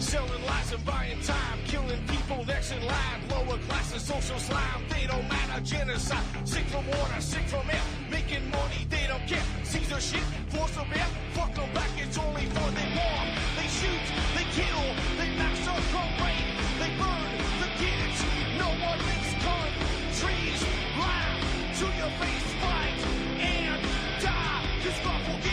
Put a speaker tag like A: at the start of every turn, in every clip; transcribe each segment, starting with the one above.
A: Selling lies and buying time, killing people next in line. Lower classes, social slime, they don't matter. Genocide, sick from water, sick from air. Making money, they don't care. Caesar shit, force of air. Fuck them back, it's only for they war. They shoot, they kill, they massacre, rape, they burn the kids. No one makes countries lie to your face, fight and die. Cause God will give.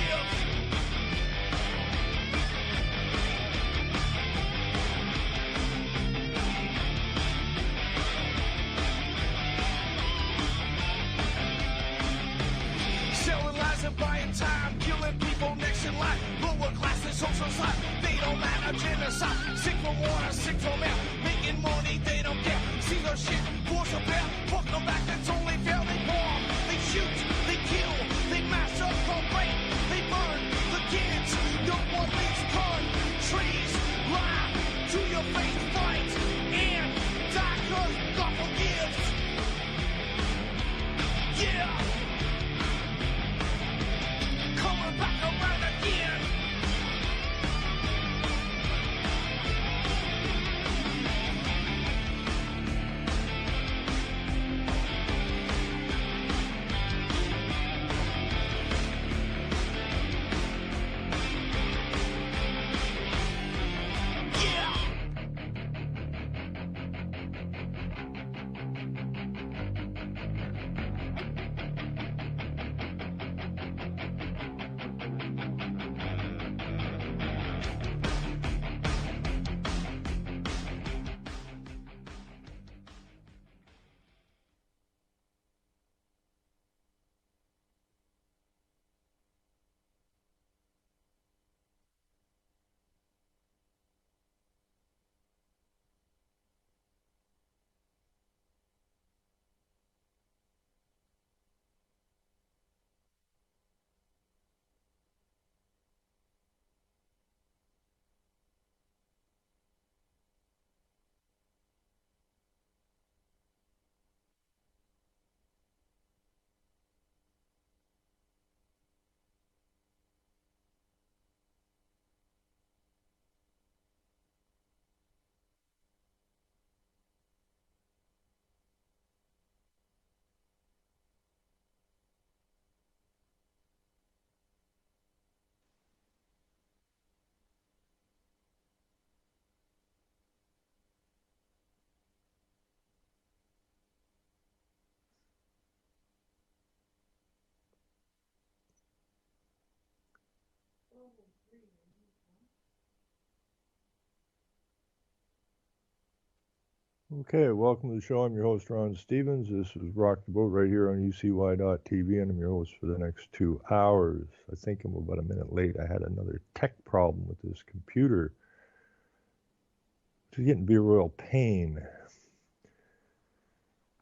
A: Selling lies and buying time, killing people next in line. Lower classes, social side, they don't matter. Genocide, sick from water, sick from air. Making money, they don't care. See their shit, force of bear. Fuck them back, that's only fair. They bomb, they shoot, they kill, they massacre, rape, they burn the kids. No one makes countries lie to your face, fight and die. Cause God forgives. Yeah. Coming back around again. Yeah.
B: Okay, welcome to the show. I'm your host, Ron Stevens. This is Rock the Boat right here on UCY.tv, and I'm your host for the next 2 hours. I think I'm about a minute late. I had another tech problem with this computer. It's getting to be a real pain.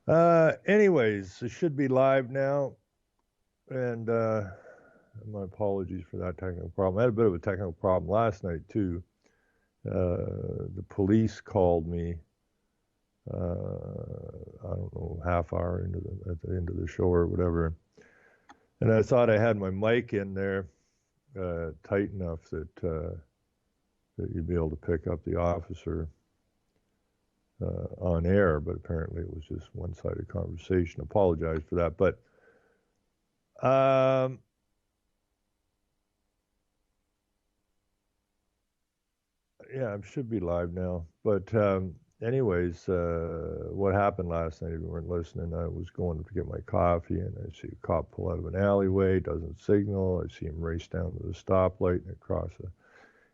B: Anyways, it should be live now, and my apologies for that technical problem. I had a bit of a technical problem last night, too. The police called me I don't know, half hour at the end of the show or whatever. And I thought I had my mic in there tight enough that you'd be able to pick up the officer on air, but apparently it was just one-sided conversation. Apologize for that. But yeah, I should be live now. But anyways, what happened last night, if you weren't listening, I was going to get my coffee, and I see a cop pull out of an alleyway, doesn't signal. I see him race down to the stoplight and across the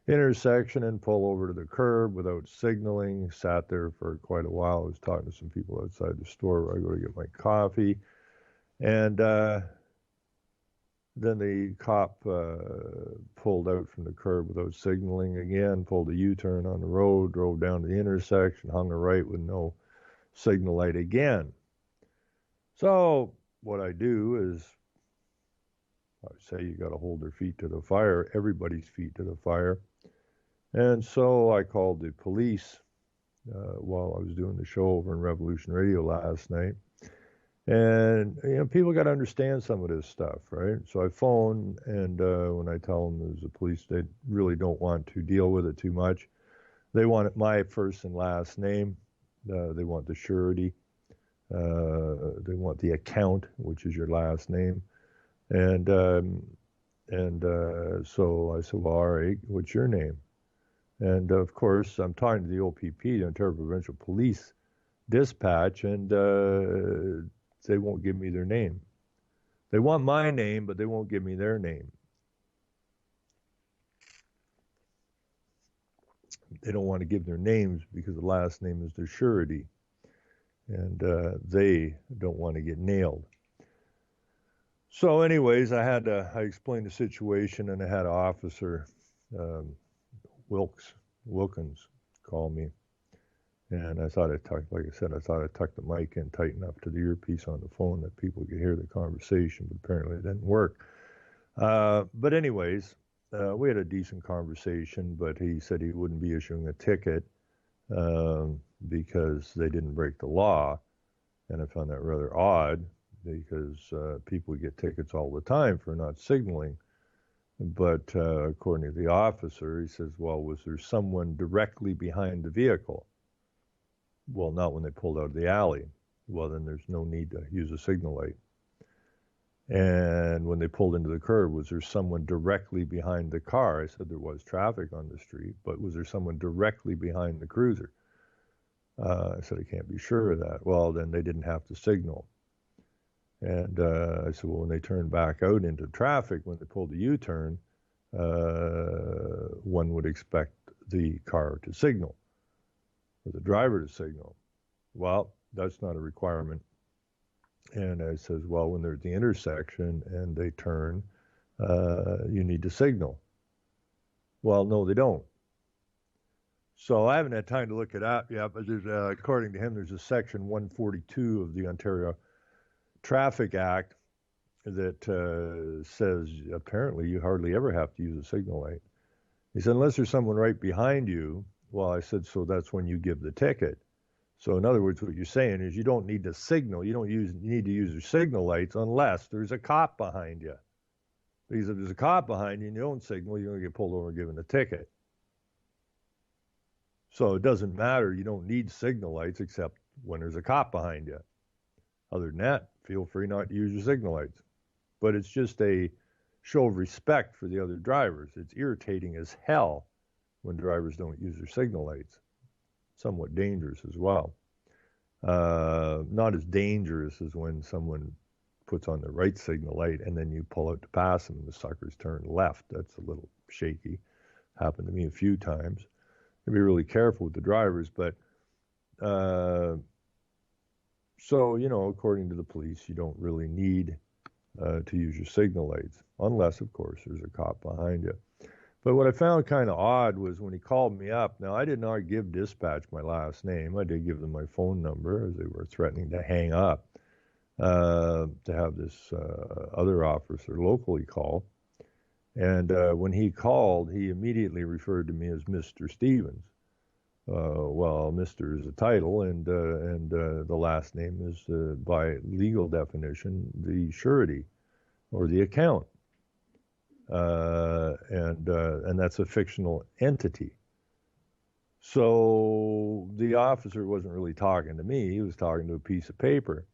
B: intersection and pull over to the curb without signaling. Sat there for quite a while. I was talking to some people outside the store where I go to get my coffee. And then the cop pulled out from the curb without signaling again, pulled a U-turn on the road, drove down to the intersection, hung a right with no signal light again. So what I do is I say you got to hold their feet to the fire, everybody's feet to the fire. And so I called the police while I was doing the show over in Revolution Radio last night. And people got to understand some of this stuff, right? So I phone, and when I tell them there's the police, they really don't want to deal with it too much. They want my first and last name. They want the surety. They want the account, which is your last name. And so I said, well, all right, what's your name? And of course, I'm talking to the OPP, the Ontario Provincial Police Dispatch, and they won't give me their name. They want my name, but they won't give me their name. They don't want to give their names because the last name is their surety, and they don't want to get nailed. So, anyways, I explained the situation, and I had an officer, Wilkins, call me. And I thought I tucked the mic in tight enough to the earpiece on the phone that people could hear the conversation, but apparently it didn't work. But anyways, we had a decent conversation, but he said he wouldn't be issuing a ticket because they didn't break the law. And I found that rather odd because people get tickets all the time for not signaling. But according to the officer, he says, well, was there someone directly behind the vehicle? Well, not when they pulled out of the alley. Well, then there's no need to use a signal light. And when they pulled into the curb, was there someone directly behind the car? I said there was traffic on the street, but was there someone directly behind the cruiser? I said, I can't be sure of that. Well, then they didn't have to signal. And I said, well, when they turned back out into traffic, when they pulled the U-turn, one would expect the car to signal, or the driver to signal. Well, that's not a requirement. And I says, well, when they're at the intersection and they turn, you need to signal. Well, no, they don't. So I haven't had time to look it up yet, but according to him, there's a section 142 of the Ontario Traffic Act that says apparently you hardly ever have to use a signal light. He said, unless there's someone right behind you. Well, I said, so that's when you give the ticket. So in other words, what you're saying is you don't need to signal. You need to use your signal lights unless there's a cop behind you. Because if there's a cop behind you and you don't signal, you're going to get pulled over and given a ticket. So it doesn't matter. You don't need signal lights except when there's a cop behind you. Other than that, feel free not to use your signal lights. But it's just a show of respect for the other drivers. It's irritating as hell when drivers don't use their signal lights. Somewhat dangerous as well. Not as dangerous as when someone puts on the right signal light and then you pull out to pass them and the suckers turn left. That's a little shaky. Happened to me a few times. You be really careful with the drivers, but so, according to the police, you don't really need to use your signal lights, unless, of course, there's a cop behind you. But what I found kind of odd was when he called me up. Now, I did not give dispatch my last name. I did give them my phone number as they were threatening to hang up to have this other officer locally call. And when he called, he immediately referred to me as Mr. Stevens. Well, Mr. is a title, and the last name is, by legal definition, the surety or the account. And that's a fictional entity. So the officer wasn't really talking to me. He was talking to a piece of paper.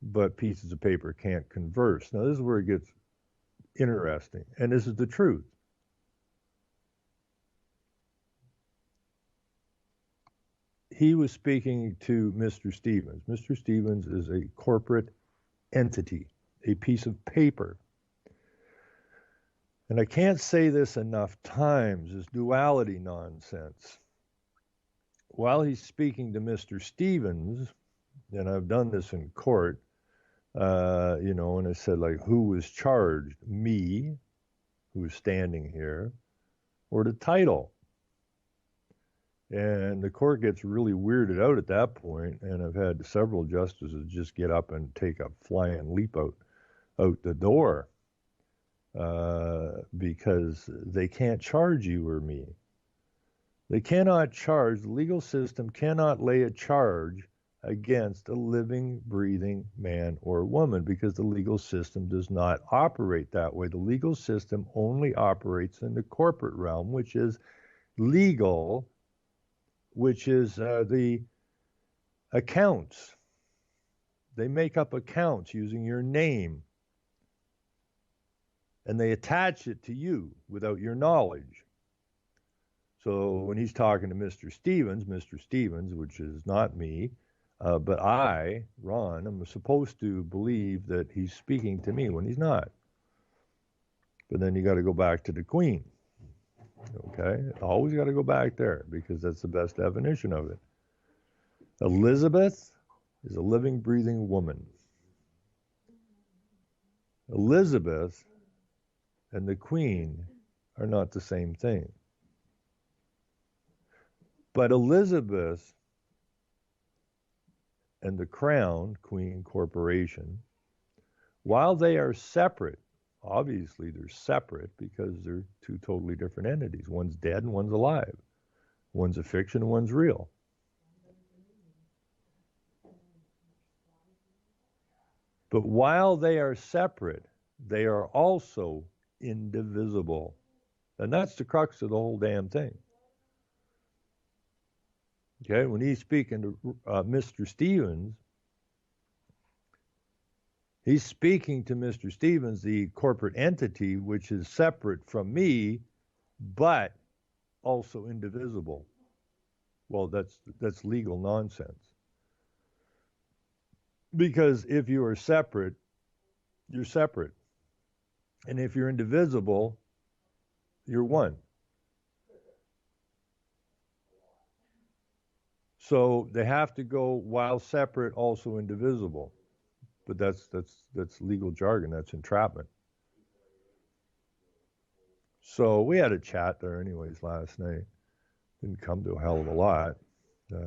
B: But pieces of paper can't converse. Now, this is where it gets interesting, and this is the truth. He was speaking to Mr. Stevens. Mr. Stevens is a corporate entity, a piece of paper. And I can't say this enough times, this duality nonsense. While he's speaking to Mr. Stevens, and I've done this in court, and I said, like, who was charged? Me, who was standing here, or the title? And the court gets really weirded out at that point, and I've had several justices just get up and take a flying leap out the door because they can't charge you or me. They cannot charge, the legal system cannot lay a charge against a living, breathing man or woman because the legal system does not operate that way. The legal system only operates in the corporate realm, which is legal, which is the accounts. They make up accounts using your name and they attach it to you without your knowledge. So when he's talking to Mr. Stevens, which is not me, but I, Ron, am supposed to believe that he's speaking to me when he's not. But then you got to go back to the Queen. Okay? Always got to go back there because that's the best definition of it. Elizabeth is a living, breathing woman. Elizabeth and the Queen are not the same thing. But Elizabeth and the Crown, Queen Corporation, while they are separate, obviously they're separate because they're two totally different entities. One's dead and one's alive. One's a fiction and one's real. But while they are separate, they are also indivisible. And that's the crux of the whole damn thing. Okay, when he's speaking to Mr. Stevens, he's speaking to Mr. Stevens, the corporate entity, which is separate from me, but also indivisible. Well, that's legal nonsense. Because if you are separate, you're separate. And if you're indivisible, you're one. So they have to go while separate, also indivisible. But that's legal jargon. That's entrapment. So we had a chat there anyways last night. Didn't come to a hell of a lot.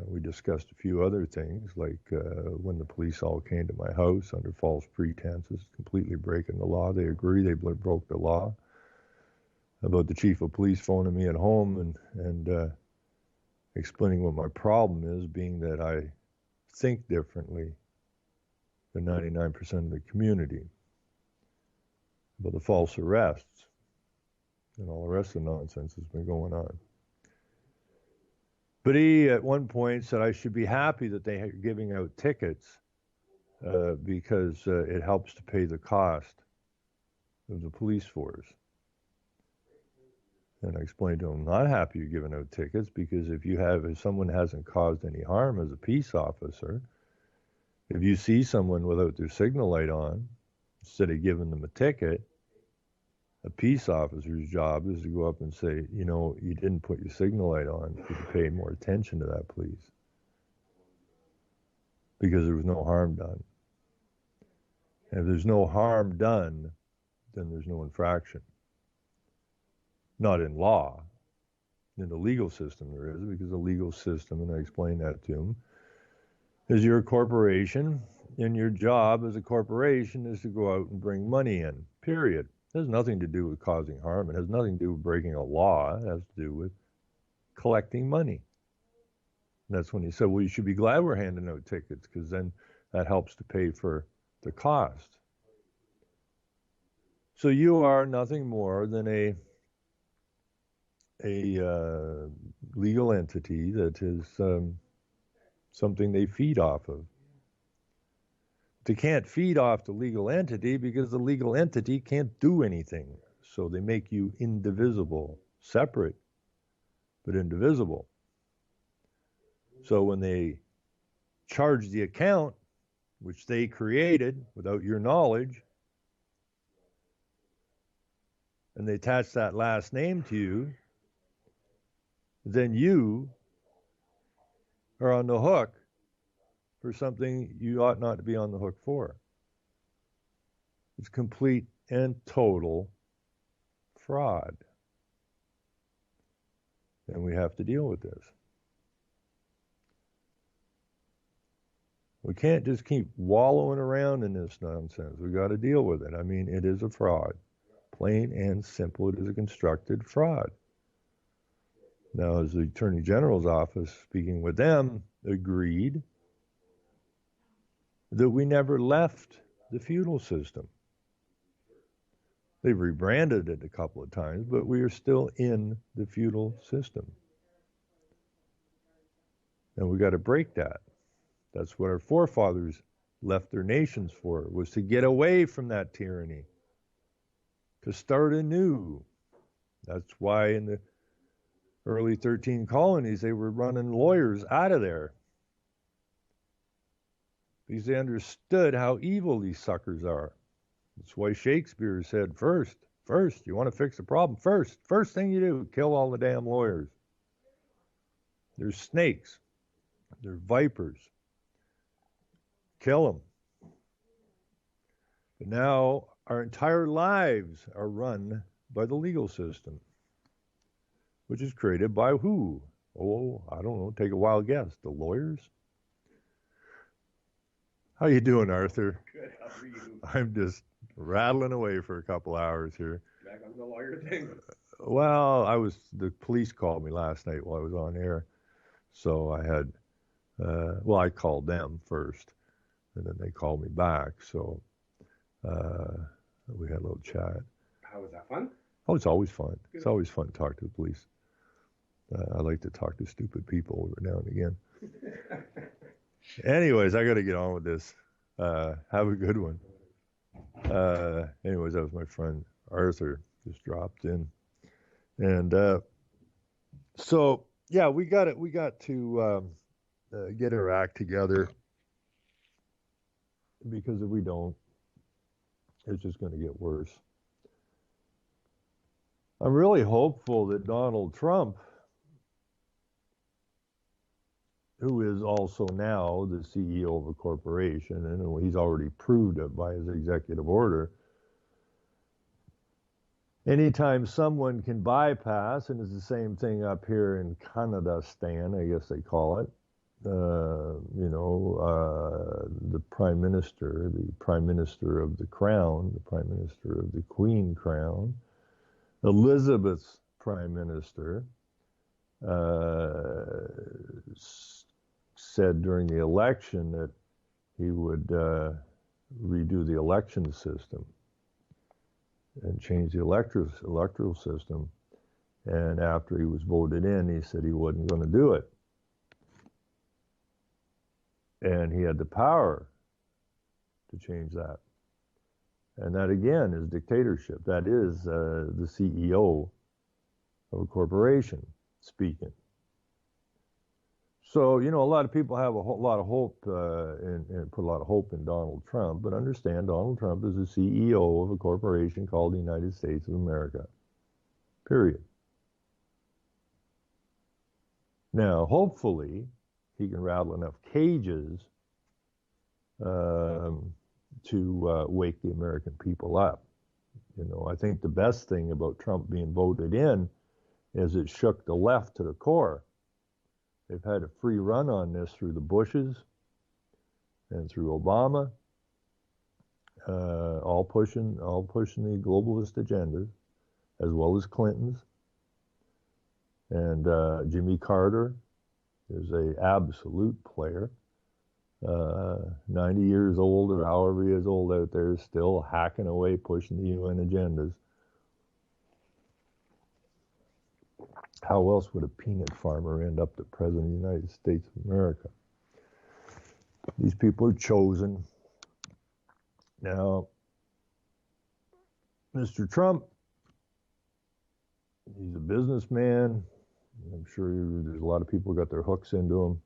B: We discussed a few other things, like when the police all came to my house under false pretenses, completely breaking the law. They agree they broke the law. About the chief of police phoning me at home and explaining what my problem is, being that I think differently than 99% of the community. About the false arrests and all the rest of the nonsense that's been going on. But he, at one point, said I should be happy that they are giving out tickets because it helps to pay the cost of the police force. And I explained to him, I'm not happy you're giving out tickets because if someone hasn't caused any harm as a peace officer, if you see someone without their signal light on, instead of giving them a ticket, a peace officer's job is to go up and say, you didn't put your signal light on. You should pay more attention to that, please. Because there was no harm done. And if there's no harm done, then there's no infraction. Not in law. In the legal system there is, because the legal system, and I explained that to him, is you're a corporation, and your job as a corporation is to go out and bring money in, period. It has nothing to do with causing harm. It has nothing to do with breaking a law. It has to do with collecting money. And that's when he said, well, you should be glad we're handing out tickets because then that helps to pay for the cost. So you are nothing more than a legal entity that is something they feed off of. They can't feed off the legal entity because the legal entity can't do anything. So they make you indivisible, separate, but indivisible. So when they charge the account, which they created without your knowledge, and they attach that last name to you, then you are on the hook for something you ought not to be on the hook for. It's complete and total fraud. And we have to deal with this. We can't just keep wallowing around in this nonsense. We got to deal with it. I mean, it is a fraud. Plain and simple, it is a constructed fraud. Now, as the Attorney General's office, speaking with them, agreed that we never left the feudal system. They've rebranded it a couple of times, but we are still in the feudal system. And we got to break that. That's what our forefathers left their nations for, was to get away from that tyranny, to start anew. That's why in the early 13 colonies, they were running lawyers out of there, because they understood how evil these suckers are. That's why Shakespeare said, first, you want to fix a problem, first thing you do, kill all the damn lawyers. They're snakes. They're vipers. Kill them. But now our entire lives are run by the legal system, which is created by who? Oh, I don't know. Take a wild guess. The lawyers? How you doing, Arthur?
C: Good. How are you?
B: I'm just rattling away for a couple hours here.
C: Back on the lawyer thing.
B: Well, the police called me last night while I was on air. So I had, I called them first, and then they called me back. So we had a little chat.
C: How was that, fun?
B: Oh, it's always fun.
C: Good.
B: It's always fun to talk to the police. I like to talk to stupid people every now and again. Anyways, I got to get on with this. Have a good one. Anyways, that was my friend Arthur, just dropped in. And so, yeah, we got to get our act together, because if we don't, it's just going to get worse. I'm really hopeful that Donald Trump, who is also now the CEO of a corporation, and he's already proved it by his executive order, anytime someone can bypass, and it's the same thing up here in Canada, I guess they call it, the Prime Minister of the Crown, the Prime Minister of the Queen Crown, Elizabeth's Prime Minister, said during the election that he would redo the election system and change the electoral system. And after he was voted in, he said he wasn't going to do it. And he had the power to change that. And that, again, is dictatorship. That is the CEO of a corporation speaking. So, a lot of people have a lot of hope and put a lot of hope in Donald Trump, but understand Donald Trump is the CEO of a corporation called the United States of America. Period. Now, hopefully, he can rattle enough cages to wake the American people up. I think the best thing about Trump being voted in is it shook the left to the core. They've had a free run on this through the Bushes and through Obama, all pushing the globalist agendas, as well as Clinton's. And Jimmy Carter is an absolute player. 90 years old or however he is old out there, still hacking away, pushing the UN agendas. How else would a peanut farmer end up the President of the United States of America? These people are chosen. Now, Mr. Trump, he's a businessman. I'm sure there's a lot of people got their hooks into him.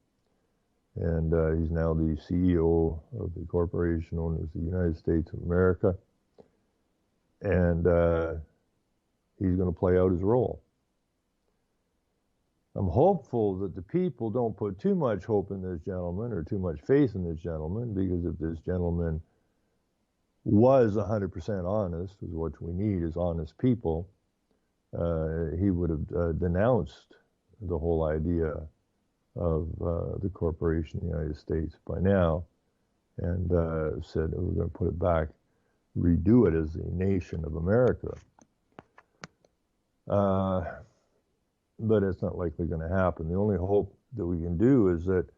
B: And he's now the CEO of the corporation known as the United States of America. And he's going to play out his role. I'm hopeful that the people don't put too much hope in this gentleman or too much faith in this gentleman, because if this gentleman was 100% honest, is what we need is honest people, he would have denounced the whole idea of the corporation of the United States by now, and said we're going to put it back, redo it as the nation of America. But it's not likely going to happen. The only hope that we can do is that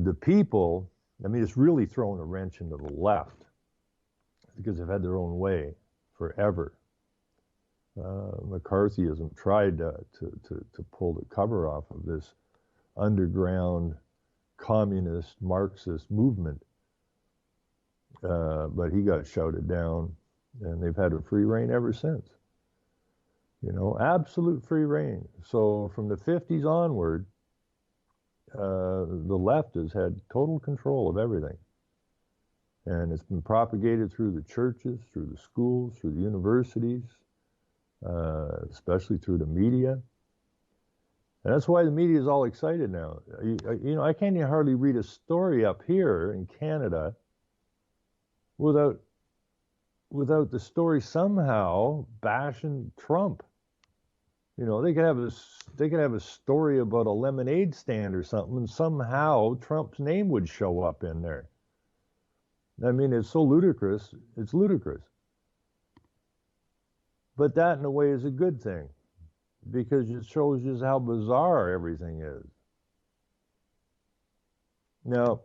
B: the people I mean, it's really thrown a wrench into the left because they've had their own way forever. McCarthyism tried to pull the cover off of this underground communist Marxist movement, but he got shouted down, and they've had a free reign ever since. You know, absolute free reign. So from the 50s onward, the left has had total control of everything. And it's been propagated through the churches, through the schools, through the universities, especially through the media. And that's why the media is all excited now. You know, I can't even hardly read a story up here in Canada without the story somehow bashing Trump. You know, they could have a story about a lemonade stand or something, and somehow Trump's name would show up in there. I mean, it's so ludicrous. It's ludicrous. But that, in a way, is a good thing, because it shows just how bizarre everything is. Now,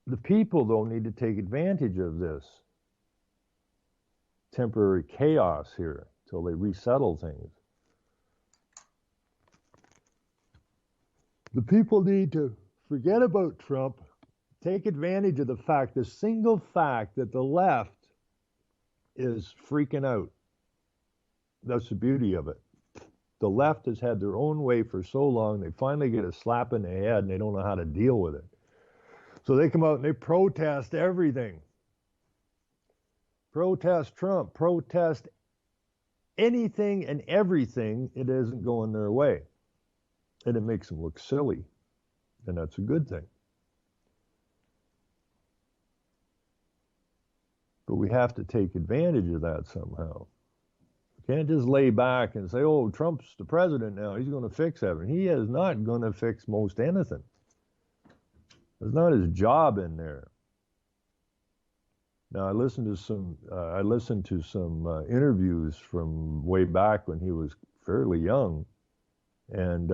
B: the people, though, need to take advantage of this temporary chaos here till they resettle things. The people need to forget about Trump, take advantage of the fact, the single fact that the left is freaking out. That's the beauty of it. The left has had their own way for so long, they finally get a slap in the head and they don't know how to deal with it. So they come out and they protest everything. Protest Trump, protest anything and everything. It isn't going their way. And it makes them look silly. And that's a good thing. But we have to take advantage of that somehow. We can't just lay back and say, oh, Trump's the president now, he's going to fix everything. He is not going to fix most anything. It's not his job in there. Now, I listened to some interviews from way back when he was fairly young, and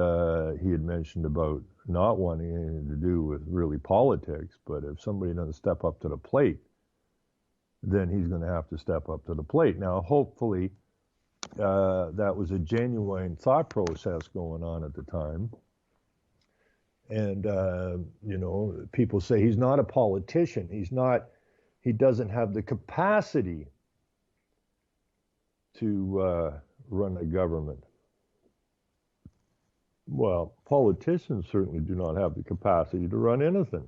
B: he had mentioned about not wanting anything to do with really politics, but if somebody doesn't step up to the plate, then he's going to have to step up to the plate. Now, hopefully, that was a genuine thought process going on at the time. And, you know, people say he's not a politician. He doesn't have the capacity to run a government. Well, politicians certainly do not have the capacity to run anything.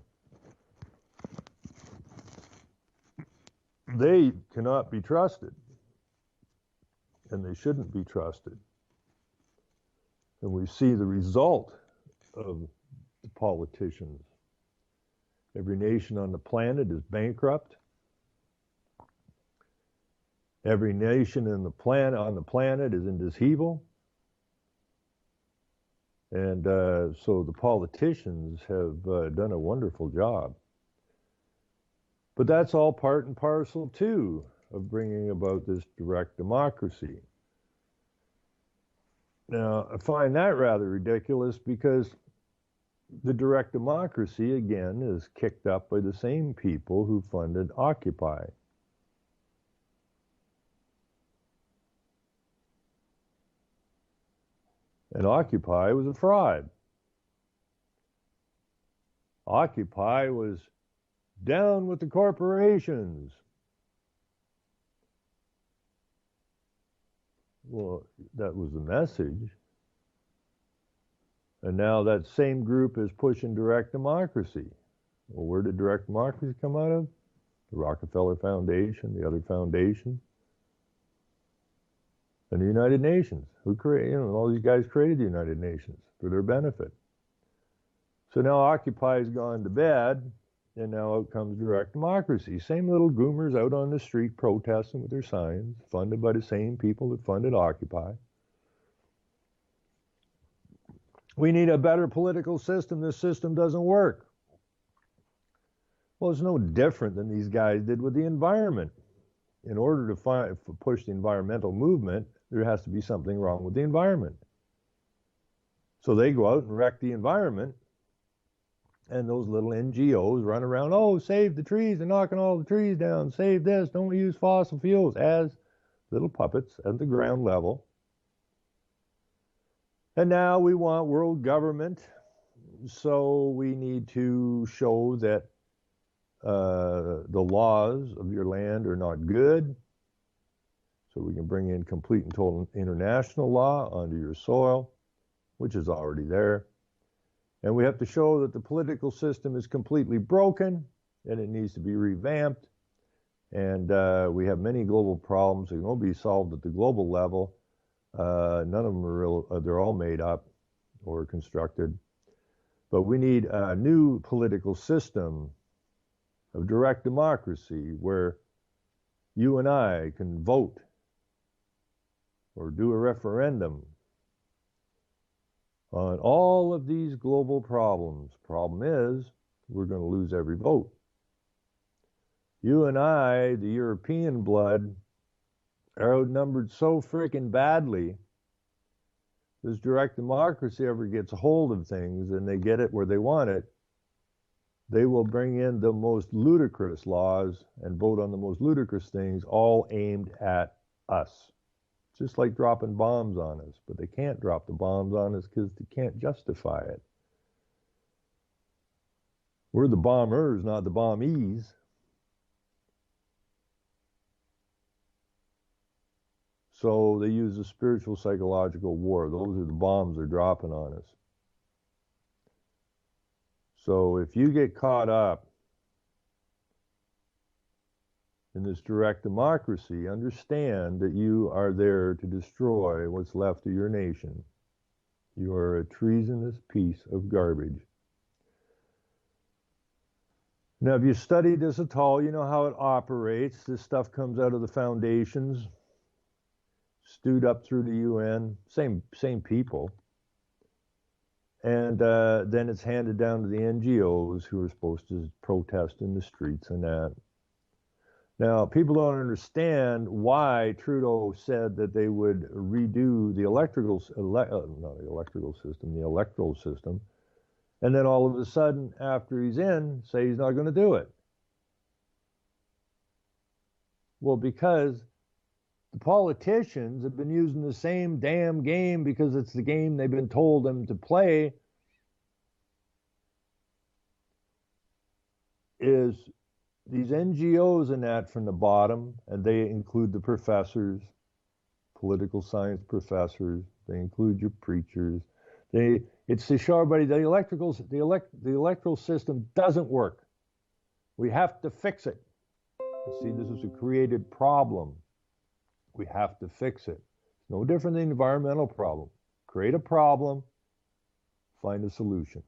B: They cannot be trusted, and they shouldn't be trusted. And we see the result of the politicians. Every nation on the planet is bankrupt. Every nation on the planet is in dishevel. And so the politicians have done a wonderful job. But that's all part and parcel, too, of bringing about this direct democracy. Now, I find that rather ridiculous because the direct democracy, again, is kicked up by the same people who funded Occupy. And Occupy was a fraud. Occupy was down with the corporations. Well, that was the message. And now that same group is pushing direct democracy. Well, where did direct democracy come out of? The Rockefeller Foundation, the other foundation, and the United Nations. Who created, all these guys created the United Nations for their benefit. So now Occupy's gone to bed, and now out comes direct democracy. Same little goomers out on the street protesting with their signs, funded by the same people that funded Occupy. We need a better political system. This system doesn't work. Well, it's no different than these guys did with the environment. In order to push the environmental movement, there has to be something wrong with the environment. So they go out and wreck the environment, And those little NGOs run around, oh, save the trees, they're knocking all the trees down, save this, don't use fossil fuels, as little puppets at the ground level. And now we want world government, so we need to show that the laws of your land are not good, so we can bring in complete and total international law onto your soil, which is already there. And we have to show that the political system is completely broken and it needs to be revamped. And we have many global problems that can only be solved at the global level. None of them are real, they're all made up or constructed. But we need a new political system of direct democracy where you and I can vote or do a referendum on all of these global problems. Problem is, we're going to lose every vote. You and I, the European blood, are outnumbered so freaking badly. This direct democracy ever gets a hold of things and they get it where they want it, they will bring in the most ludicrous laws and vote on the most ludicrous things, all aimed at us. Just like dropping bombs on us, but they can't drop the bombs on us because they can't justify it. We're the bombers, not the bombees. So they use a spiritual psychological war. Those are the bombs they're dropping on us. So if you get caught up in this direct democracy, understand that you are there to destroy what's left of your nation. You are a treasonous piece of garbage. Now, if you studied this at all, you know how it operates. This stuff comes out of the foundations, stewed up through the UN, same people. And then it's handed down to the NGOs who are supposed to protest in the streets and that. Now, people don't understand why Trudeau said that they would redo the electoral system, and then all of a sudden, after he's in, say he's not going to do it. Well, because the politicians have been using the same damn game because it's the game they've been told them to play, is these NGOs and that from the bottom, and they include the professors, political science professors, they include your preachers. It's to show everybody the electoral system doesn't work. We have to fix it. See, this is a created problem. We have to fix it. It's no different than the environmental problem. Create a problem, find a solution.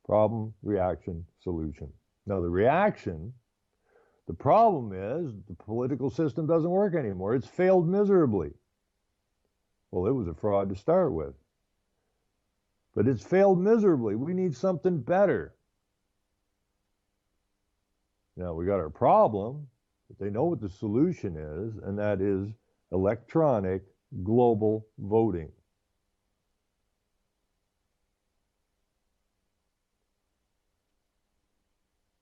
B: Problem, reaction, solution. Now, the reaction, the problem is the political system doesn't work anymore. It's failed miserably. Well, it was a fraud to start with. But it's failed miserably. We need something better. Now, we got our problem, but they know what the solution is, and that is electronic global voting.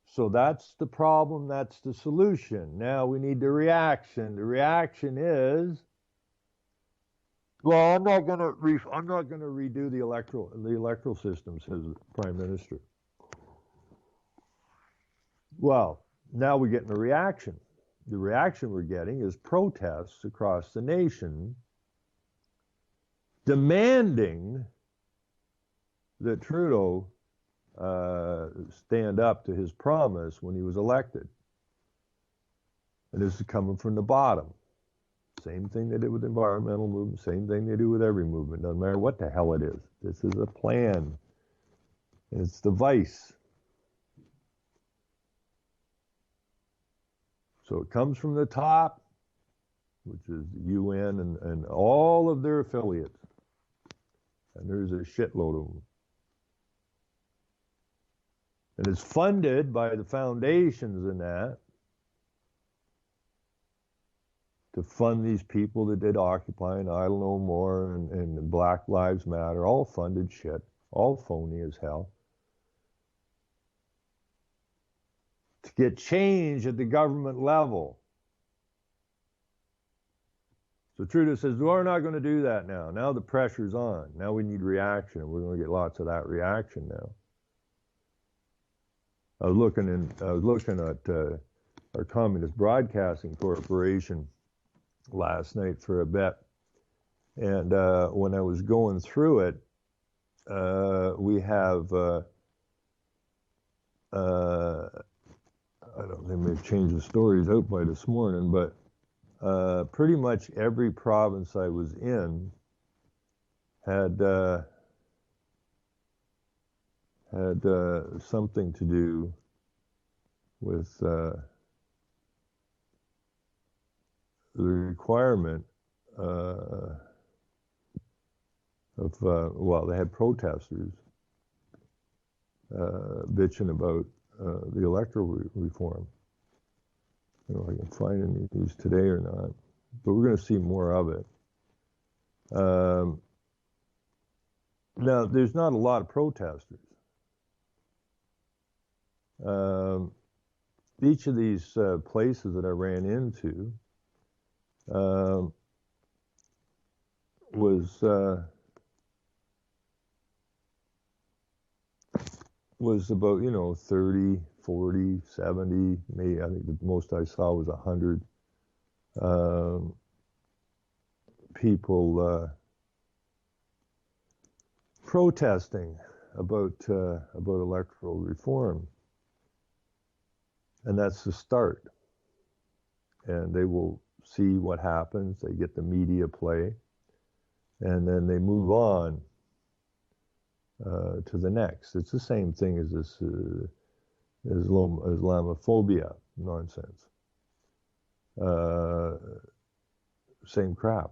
B: So that's the problem, that's the solution. Now we need the reaction. The reaction is, well, I'm not going to redo the electoral system, says the Prime Minister. Well, now we're getting a reaction. The reaction we're getting is protests across the nation demanding that Trudeau stand up to his promise when he was elected. And this is coming from the bottom. Same thing they did with the environmental movement, same thing they do with every movement, doesn't matter what the hell it is. This is a plan. It's the vice. So it comes from the top, which is the UN and all of their affiliates. And there's a shitload of them. And it's funded by the foundations and that to fund these people that did Occupy and Idle No More and Black Lives Matter, all funded shit, all phony as hell. get change at the government level. So Trudeau says, we're not going to do that now. Now the pressure's on. Now we need reaction, and we're going to get lots of that reaction now. I was looking at our Communist Broadcasting Corporation last night for a bit, and when I was going through it, we have I don't know, they may have changed the stories out by this morning, but pretty much every province I was in had something to do with the requirement of, well, they had protesters bitching about the electoral reform. I don't know if I can find any of these today or not, but we're going to see more of it. Now, there's not a lot of protesters. Each of these places that I ran into was about, 30, 40, 70, maybe. I think the most I saw was 100 people protesting about electoral reform, and that's the start. And they will see what happens. They get the media play, and then they move on to the next. It's the same thing as this Islamophobia nonsense. Same crap.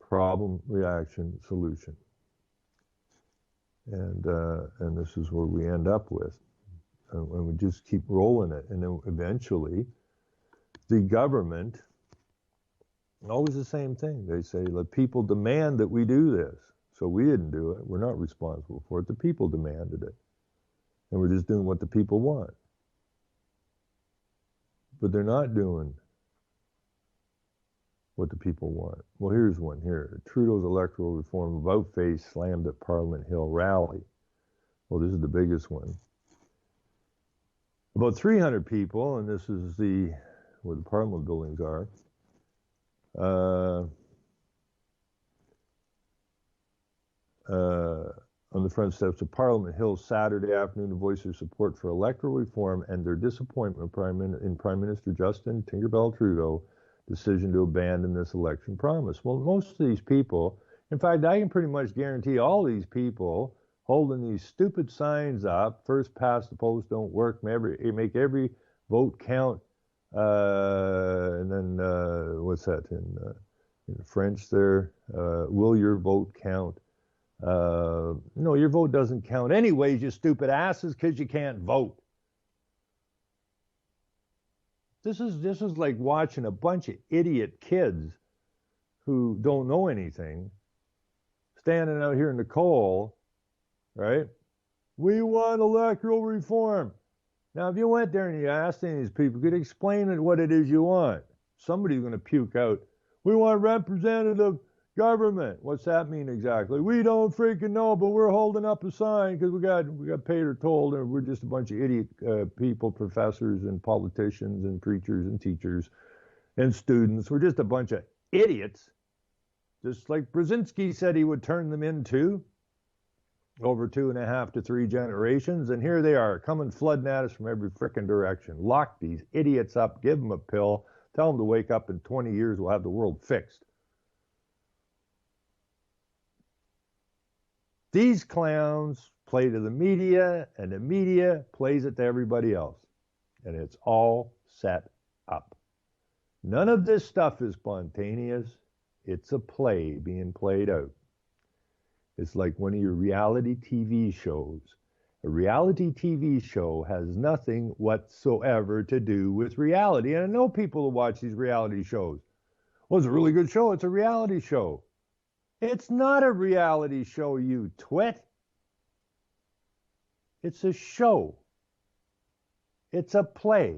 B: Problem, reaction, solution. And this is where we end up with. And we just keep rolling it. And then eventually, the government, always the same thing. They say, the people demand that we do this. So we didn't do it. We're not responsible for it. The people demanded it. And we're just doing what the people want. But they're not doing what the people want. Well, here's one here. Trudeau's electoral reform about-face slammed at Parliament Hill rally. Well, this is the biggest one. About 300 people, and this is where the Parliament buildings are, on the front steps of Parliament Hill Saturday afternoon to voice their support for electoral reform and their disappointment in Prime Minister Justin Tinkerbell Trudeau's decision to abandon this election promise. Well, most of these people, in fact, I can pretty much guarantee all these people holding these stupid signs up, first past the post don't work, make every vote count, and then, what's that in French there? Will your vote count? No, your vote doesn't count anyways, you stupid asses, because you can't vote. This is like watching a bunch of idiot kids who don't know anything standing out here in the cold, right? We want electoral reform. Now, if you went there and you asked any of these people, you could explain what it is you want. Somebody's going to puke out, we want representative government. What's that mean exactly? We don't freaking know, but we're holding up a sign because we got paid or told, and we're just a bunch of idiot people, professors and politicians and preachers and teachers and students. We're just a bunch of idiots, just like Brzezinski said he would turn them into over 2.5 to 3 generations, and here they are coming flooding at us from every frickin' direction. Lock these idiots up, give them a pill, tell them to wake up in 20 years, we'll have the world fixed. These clowns play to the media, and the media plays it to everybody else. And it's all set up. None of this stuff is spontaneous. It's a play being played out. It's like one of your reality TV shows. A reality TV show has nothing whatsoever to do with reality. And I know people who watch these reality shows. Well, it's a really good show. It's a reality show. It's not a reality show, you twit. It's a show. It's a play.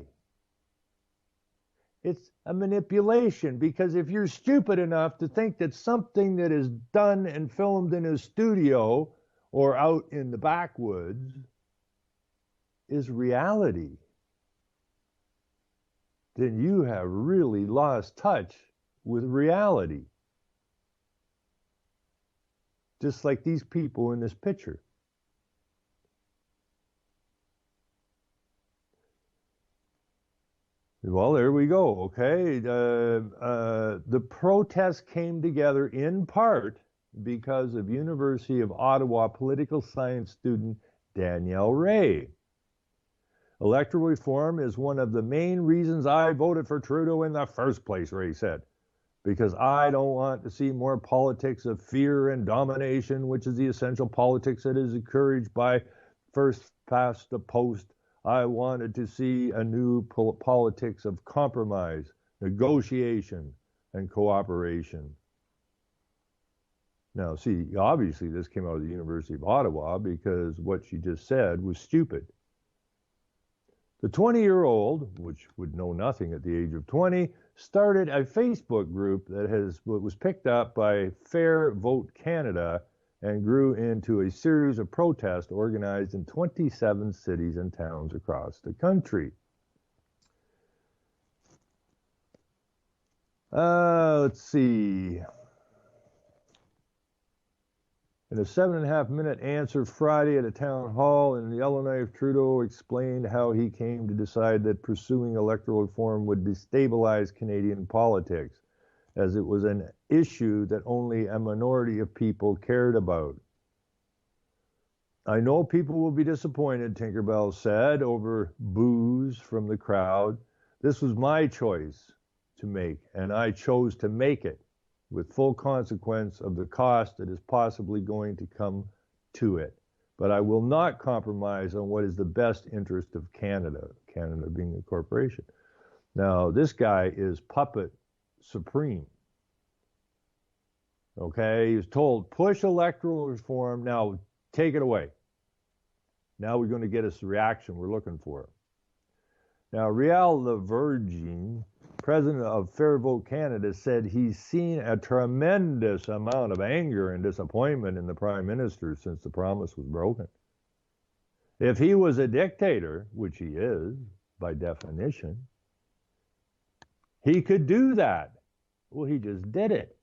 B: It's a manipulation, because if you're stupid enough to think that something that is done and filmed in a studio or out in the backwoods is reality, then you have really lost touch with reality. Just like these people in this picture. Well, there we go. Okay. The protest came together in part because of University of Ottawa political science student Danielle Ray. Electoral reform is one of the main reasons I voted for Trudeau in the first place, Ray said, because I don't want to see more politics of fear and domination, which is the essential politics that is encouraged by first past the post. I wanted to see a new politics of compromise, negotiation, and cooperation. Now, see, obviously this came out of the University of Ottawa because what she just said was stupid. The 20-year-old, which would know nothing at the age of 20, started a Facebook group that was picked up by Fair Vote Canada and grew into a series of protests organized in 27 cities and towns across the country. Let's see. In a 7.5-minute answer Friday at a town hall in Yellowknife, Trudeau explained how he came to decide that pursuing electoral reform would destabilize Canadian politics, as it was an issue that only a minority of people cared about. I know people will be disappointed, Tinkerbell said, over boos from the crowd. This was my choice to make, and I chose to make it with full consequence of the cost that is possibly going to come to it. But I will not compromise on what is the best interest of Canada, Canada being a corporation. Now, this guy is puppet supreme. Okay, he's told, push electoral reform, now take it away. Now we're going to get us the reaction we're looking for. Now, Réal Lavergne, president of Fair Vote Canada, said he's seen a tremendous amount of anger and disappointment in the Prime Minister since the promise was broken. If he was a dictator, which he is, by definition, he could do that. Well, he just did it.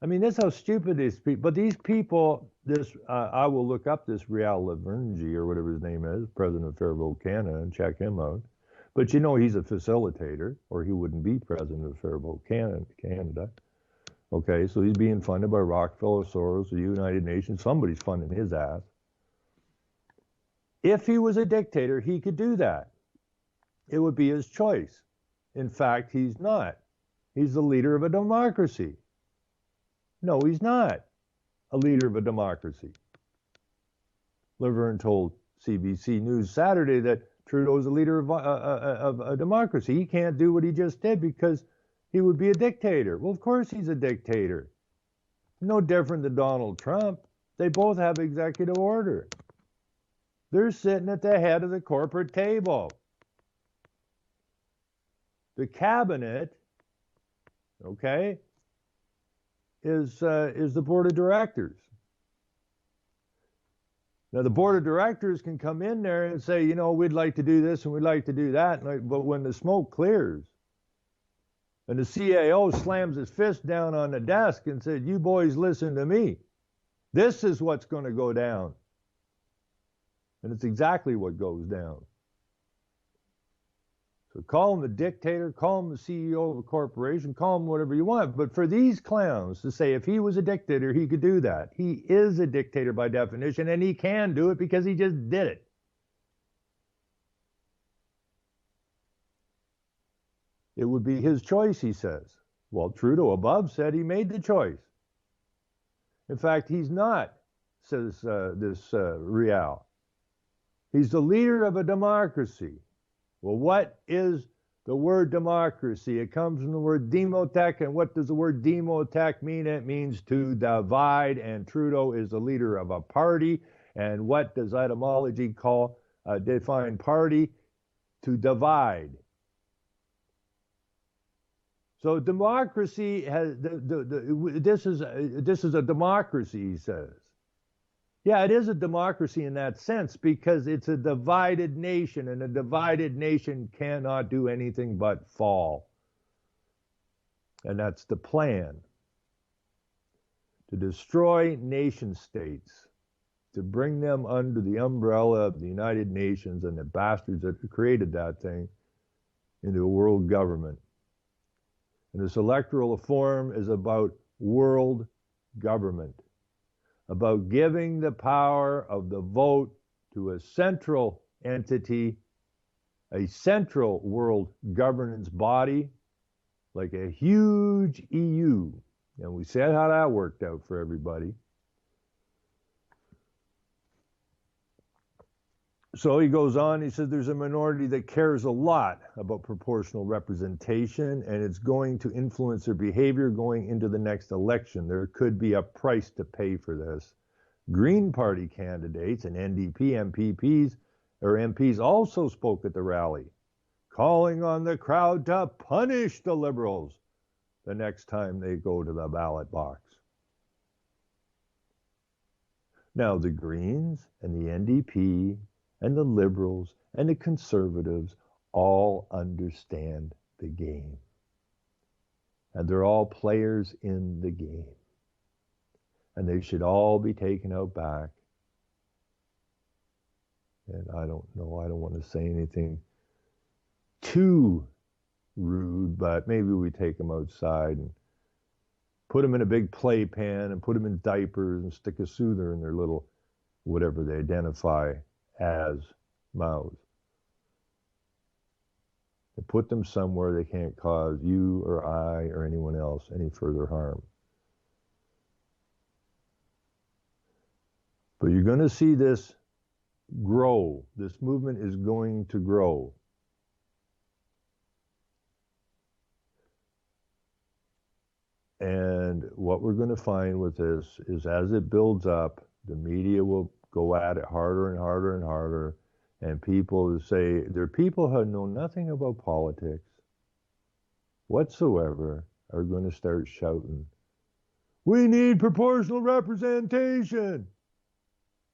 B: I mean, that's how stupid these people, but these people, I will look up this Réal Lavergne, or whatever his name is, president of Fair Vote Canada, and check him out. But you know he's a facilitator, or he wouldn't be president of Fair Vote Canada. Okay, so he's being funded by Rockefeller, Soros, the United Nations. Somebody's funding his ass. If he was a dictator, he could do that. It would be his choice. In fact, he's not. He's the leader of a democracy. No, he's not a leader of a democracy. Lavergne told CBC News Saturday that Trudeau is a leader of a democracy. He can't do what he just did because he would be a dictator. Well, of course he's a dictator. No different than Donald Trump. They both have executive order. They're sitting at the head of the corporate table. The cabinet, okay, is the board of directors. Now, the board of directors can come in there and say, you know, we'd like to do this and we'd like to do that. But when the smoke clears and the CAO slams his fist down on the desk and said, you boys listen to me, this is what's going to go down. And it's exactly what goes down. So call him a dictator, call him the CEO of a corporation, call him whatever you want. But for these clowns to say if he was a dictator, he could do that. He is a dictator by definition, and he can do it because he just did it. It would be his choice, he says. Well, Trudeau above said he made the choice. In fact, he's not, says this Réal. He's the leader of a democracy. Well, what is the word democracy? It comes from the word demotech, and what does the word demotech mean? It means to divide, and Trudeau is the leader of a party. And what does etymology call defined party to divide. So democracy has this is a democracy, he says. Yeah, it is a democracy in that sense because it's a divided nation, and a divided nation cannot do anything but fall. And that's the plan. To destroy nation states, to bring them under the umbrella of the United Nations and the bastards that created that thing into a world government. And this electoral reform is about world government, about giving the power of the vote to a central entity, a central world governance body, like a huge EU. And we said how that worked out for everybody. So he goes on, he said there's a minority that cares a lot about proportional representation, and it's going to influence their behavior going into the next election. There could be a price to pay for this. Green Party candidates and NDP MPs also spoke at the rally, calling on the crowd to punish the Liberals the next time they go to the ballot box. Now, the Greens and the NDP and the Liberals and the Conservatives all understand the game. And they're all players in the game. And they should all be taken out back. And I don't know, I don't want to say anything too rude, but maybe we take them outside and put them in a big playpen and put them in diapers and stick a soother in their little, whatever they identify as, mouths. And put them somewhere they can't cause you or I or anyone else any further harm. But you're going to see this grow. This movement is going to grow. And what we're going to find with this is as it builds up, the media will go at it harder and harder and harder. And people say, there are people who know nothing about politics whatsoever are going to start shouting, we need proportional representation.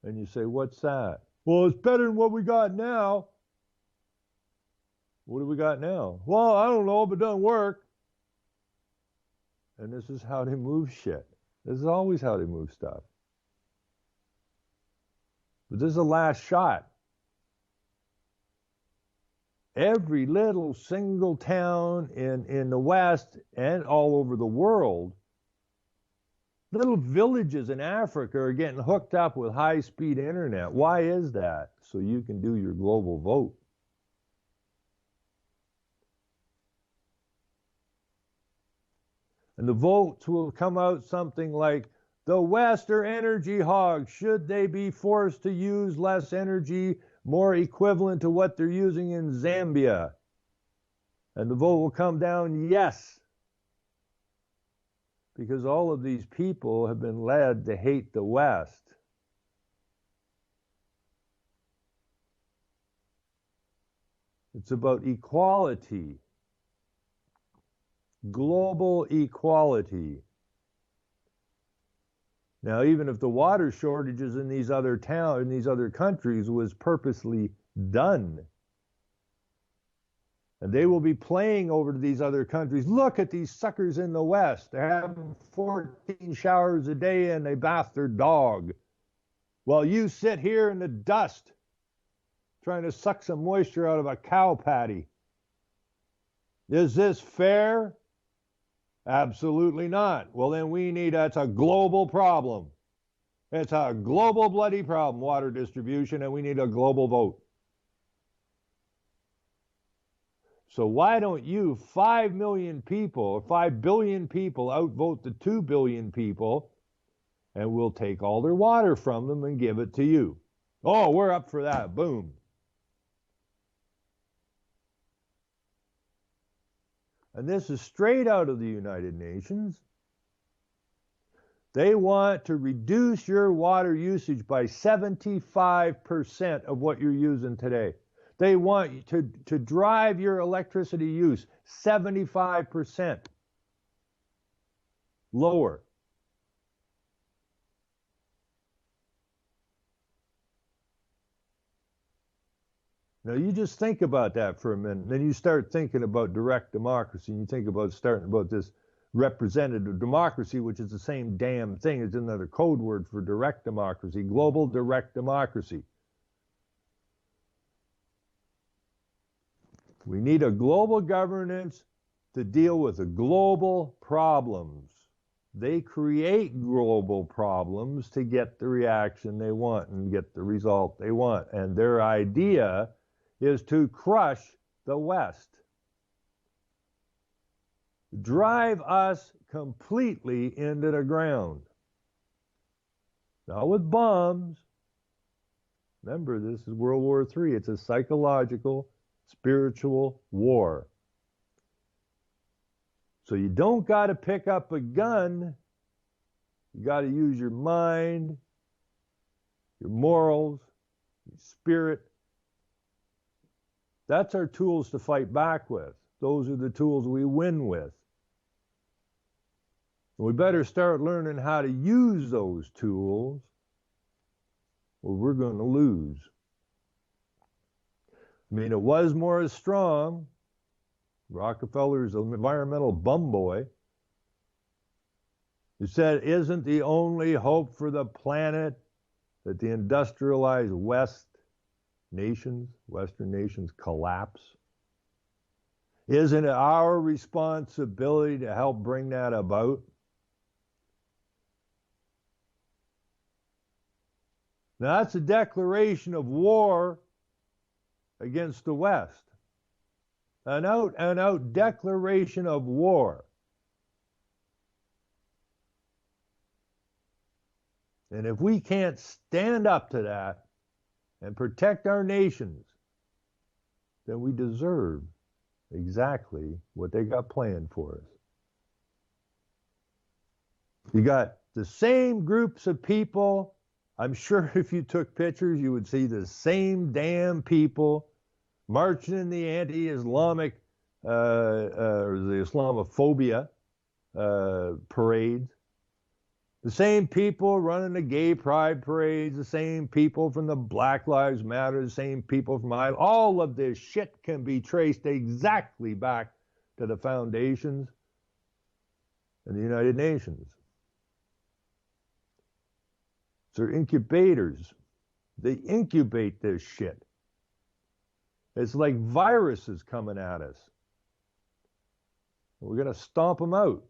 B: And you say, what's that? Well, it's better than what we got now. What do we got now? Well, I don't know, but it doesn't work. And this is how they move shit. This is always how they move stuff. But this is the last shot. Every little single town in the West and all over the world, little villages in Africa are getting hooked up with high-speed internet. Why is that? So you can do your global vote. And the votes will come out something like, the West are energy hogs. Should they be forced to use less energy, more equivalent to what they're using in Zambia? And the vote will come down, yes. Because all of these people have been led to hate the West. It's about equality. Global equality. Now, even if the water shortages in these other towns, in these other countries was purposely done, and they will be playing over to these other countries. Look at these suckers in the West. They're having 14 showers a day and they bath their dog. While you sit here in the dust trying to suck some moisture out of a cow patty. Is this fair? Absolutely not. Well, then that's a global problem. It's a global bloody problem, water distribution, and we need a global vote. So why don't you, 5 million people, or 5 billion people, outvote the 2 billion people, and we'll take all their water from them and give it to you. Oh, we're up for that. Boom. And this is straight out of the United Nations. They want to reduce your water usage by 75% of what you're using today. They want to drive your electricity use 75% lower. Now you just think about that for a minute. Then you start thinking about direct democracy, and you think about starting about this representative democracy, which is the same damn thing. It's another code word for direct democracy, global direct democracy. We need a global governance to deal with the global problems. They create global problems to get the reaction they want and get the result they want. And their idea is to crush the West. Drive us completely into the ground. Not with bombs. Remember, this is World War III. It's a psychological, spiritual war. So you don't got to pick up a gun. You got to use your mind, your morals, your spirit. That's our tools to fight back with. Those are the tools we win with. And we better start learning how to use those tools, or we're going to lose. I mean, it was Morris Strong, Rockefeller's environmental bum boy, who said, isn't the only hope for the planet that the industrialized Western nations collapse? Isn't it our responsibility to help bring that about? Now that's a declaration of war against the West. An out declaration of war. And if we can't stand up to that and protect our nations, then we deserve exactly what they got planned for us. You got the same groups of people. I'm sure if you took pictures, you would see the same damn people marching in the anti-Islamic or the Islamophobia parades. The same people running the gay pride parades, the same people from the Black Lives Matter, the same people from all of this shit can be traced exactly back to the foundations and the United Nations. They're incubators. They incubate this shit. It's like viruses coming at us. We're going to stomp them out.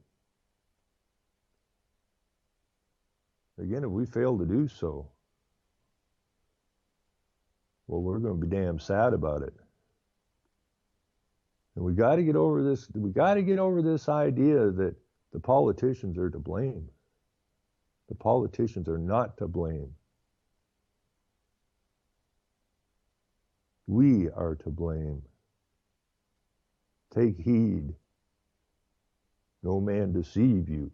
B: Again, if we fail to do so, well, we're going to be damn sad about it. And we got to get over this. We got to get over this idea that the politicians are to blame. The politicians are not to blame. We are to blame. Take heed. No man deceive you.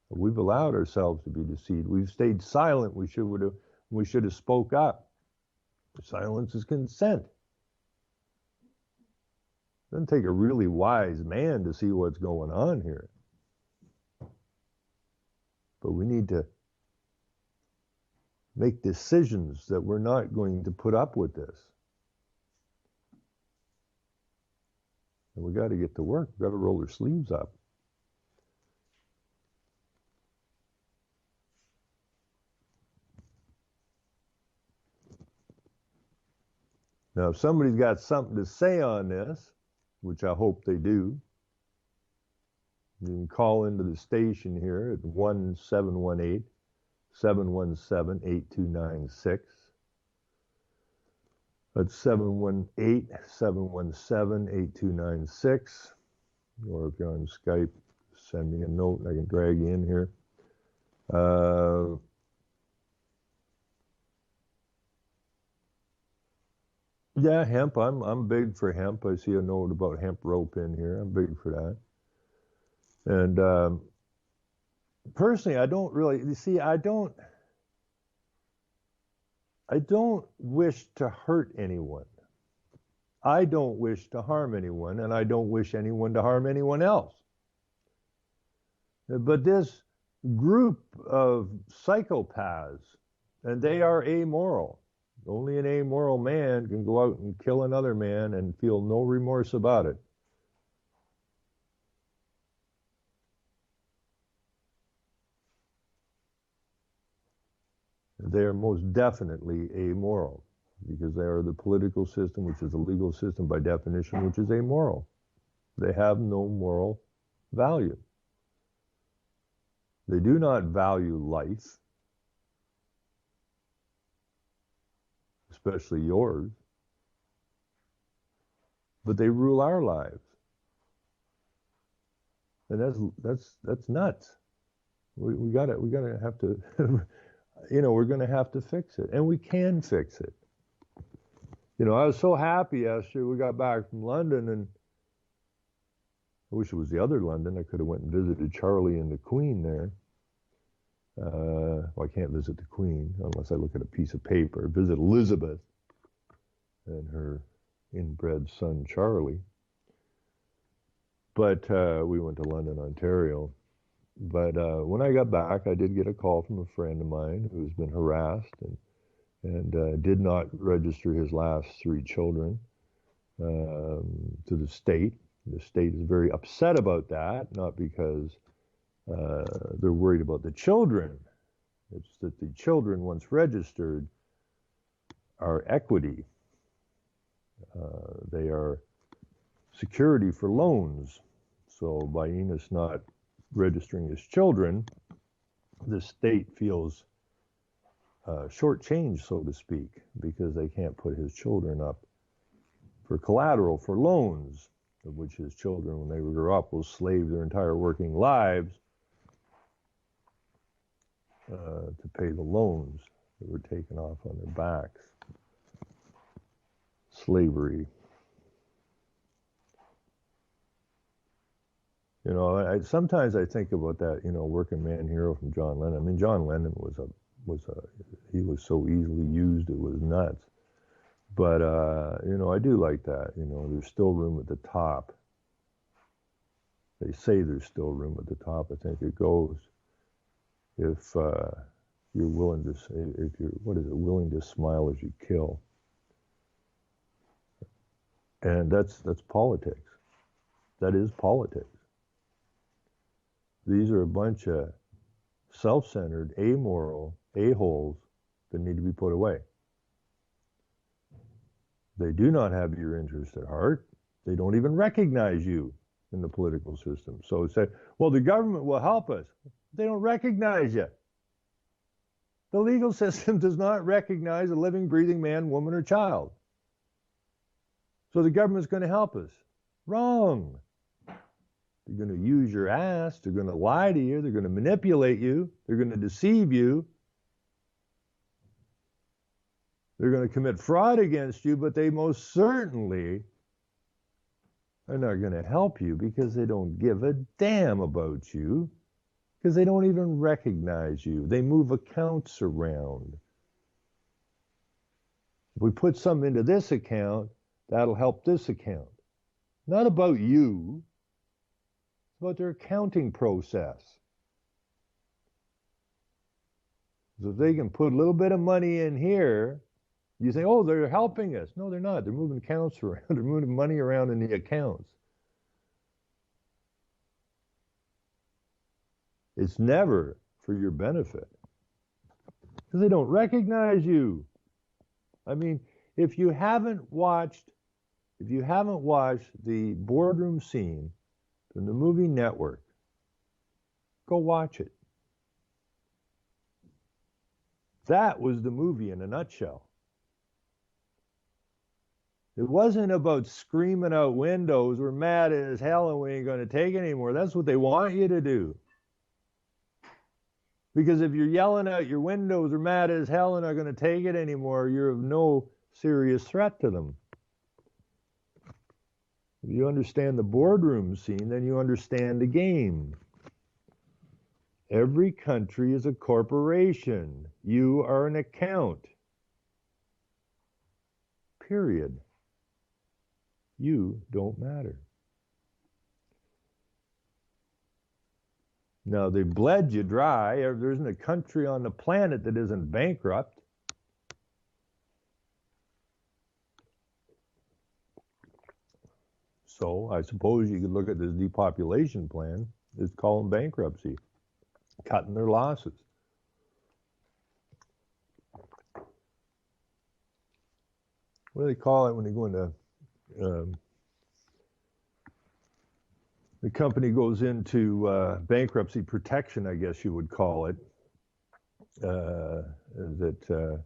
B: We've allowed ourselves to be deceived. We've stayed silent. We should have spoke up. Silence is consent. It doesn't take a really wise man to see what's going on here. But we need to make decisions that we're not going to put up with this. And we got to get to work. We've got to roll our sleeves up. Now, if somebody's got something to say on this, which I hope they do, you can call into the station here at 1-718-717-8296. That's 718-717-8296. Or if you're on Skype, send me a note and I can drag you in here. Yeah, hemp. I'm big for hemp. I see a note about hemp rope in here. I'm big for that. And personally, I don't really, you see, I don't wish to hurt anyone. I don't wish to harm anyone, and I don't wish anyone to harm anyone else. But this group of psychopaths, and they are amoral. Only an amoral man can go out and kill another man and feel no remorse about it. They are most definitely amoral because they are the political system, which is the legal system by definition, which is amoral. They have no moral value. They do not value life, especially yours, but they rule our lives. And that's nuts. We gotta have to we're gonna have to fix it. And we can fix it. I was so happy yesterday we got back from London, and I wish it was the other London. I could have went and visited Charlie and the Queen there. Well, I can't visit the Queen unless I look at a piece of paper. Visit Elizabeth and her inbred son, Charlie. But we went to London, Ontario. But when I got back, I did get a call from a friend of mine who's been harassed and did not register his last 3 children to the state. The state is very upset about that, not because they're worried about the children. It's that the children, once registered, are equity. They are security for loans. So by Enos not registering his children, the state feels shortchanged, so to speak, because they can't put his children up for collateral for loans, of which his children, when they grow up, will slave their entire working lives to pay the loans that were taken off on their backs. Slavery. Sometimes I think about that, working man hero from John Lennon. I mean, John Lennon he was so easily used, it was nuts. But, I do like that. There's still room at the top. They say there's still room at the top. I think it goes if you're willing to say, willing to smile as you kill. And that's politics. That is politics. These are a bunch of self-centered, amoral a-holes that need to be put away. They do not have your interest at heart. They don't even recognize you in the political system. So say, well, the government will help us. They don't recognize you. The legal system does not recognize a living, breathing man, woman, or child. So the government's going to help us. Wrong. They're going to use your ass. They're going to lie to you. They're going to manipulate you. They're going to deceive you. They're going to commit fraud against you, but they most certainly are not going to help you because they don't give a damn about you, because they don't even recognize you. They move accounts around. If we put something into this account, that'll help this account. Not about you. It's about their accounting process. So if they can put a little bit of money in here, you say, oh, they're helping us. No, they're not. They're moving accounts around. They're moving money around in the accounts. It's never for your benefit, because they don't recognize you. I mean, if you haven't watched the boardroom scene from the movie Network, go watch it. That was the movie in a nutshell. It wasn't about screaming out windows, we're mad as hell and we ain't going to take it anymore. That's what they want you to do. Because if you're yelling out your windows are mad as hell and are going to take it anymore, you're of no serious threat to them. If you understand the boardroom scene, then you understand the game. Every country is a corporation. You are an account. Period. You don't matter. Now, they bled you dry. There isn't a country on the planet that isn't bankrupt. So I suppose you could look at this depopulation plan as calling bankruptcy, cutting their losses. What do they call it when they go into, the company goes into bankruptcy protection, I guess you would call it, that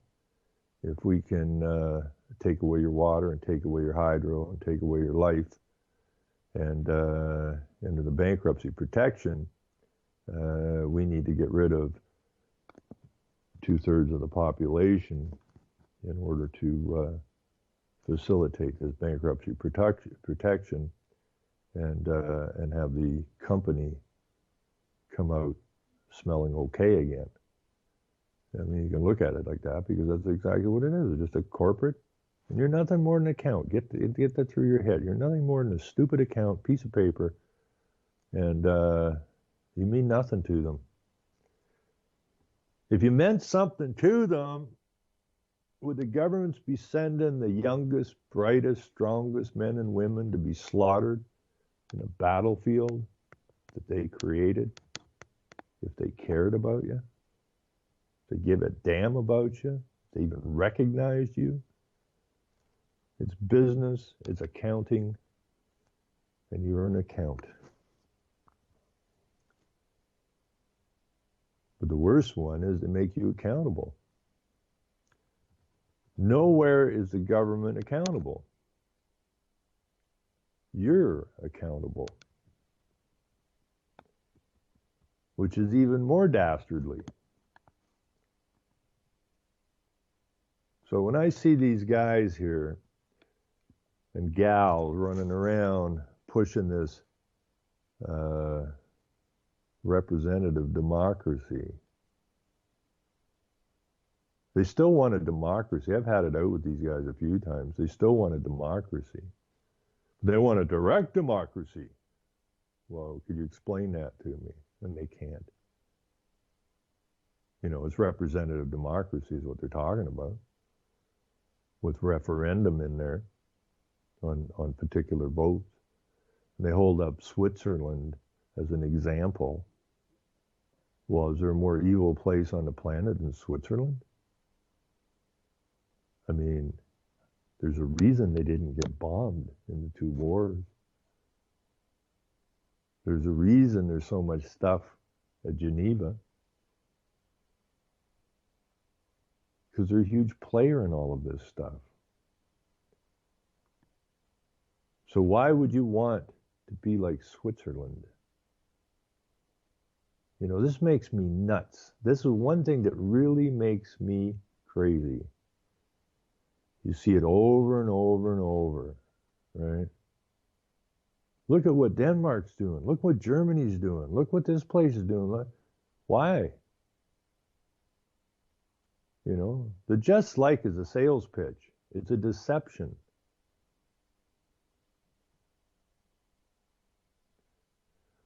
B: if we can take away your water and take away your hydro and take away your life, and under the bankruptcy protection, we need to get rid of 2/3 of the population in order to facilitate this bankruptcy protection and have the company come out smelling okay again. I mean, you can look at it like that because that's exactly what it is. It's just a corporate, and you're nothing more than an account. Get that through your head. You're nothing more than a stupid account, piece of paper, and you mean nothing to them. If you meant something to them, would the governments be sending the youngest, brightest, strongest men and women to be slaughtered in a battlefield that they created if they cared about you? If they give a damn about you? If they even recognized you? It's business, it's accounting, and you're an account. But the worst one is to make you accountable. Nowhere is the government accountable. You're accountable, which is even more dastardly. So when I see these guys here and gals running around pushing this representative democracy, they still want a democracy. I've had it out with these guys a few times. They still want a democracy. They want a direct democracy. Well, could you explain that to me? And they can't. You know, it's representative democracy is what they're talking about, with referendum in there on particular votes. And they hold up Switzerland as an example. Well, is there a more evil place on the planet than Switzerland? I mean, there's a reason they didn't get bombed in the 2 wars. There's a reason there's so much stuff at Geneva. Because they're a huge player in all of this stuff. So why would you want to be like Switzerland? You know, this makes me nuts. This is one thing that really makes me crazy. You see it over and over and over, right? Look at what Denmark's doing. Look what Germany's doing. Look what this place is doing. Why? You know, the just like is a sales pitch. It's a deception.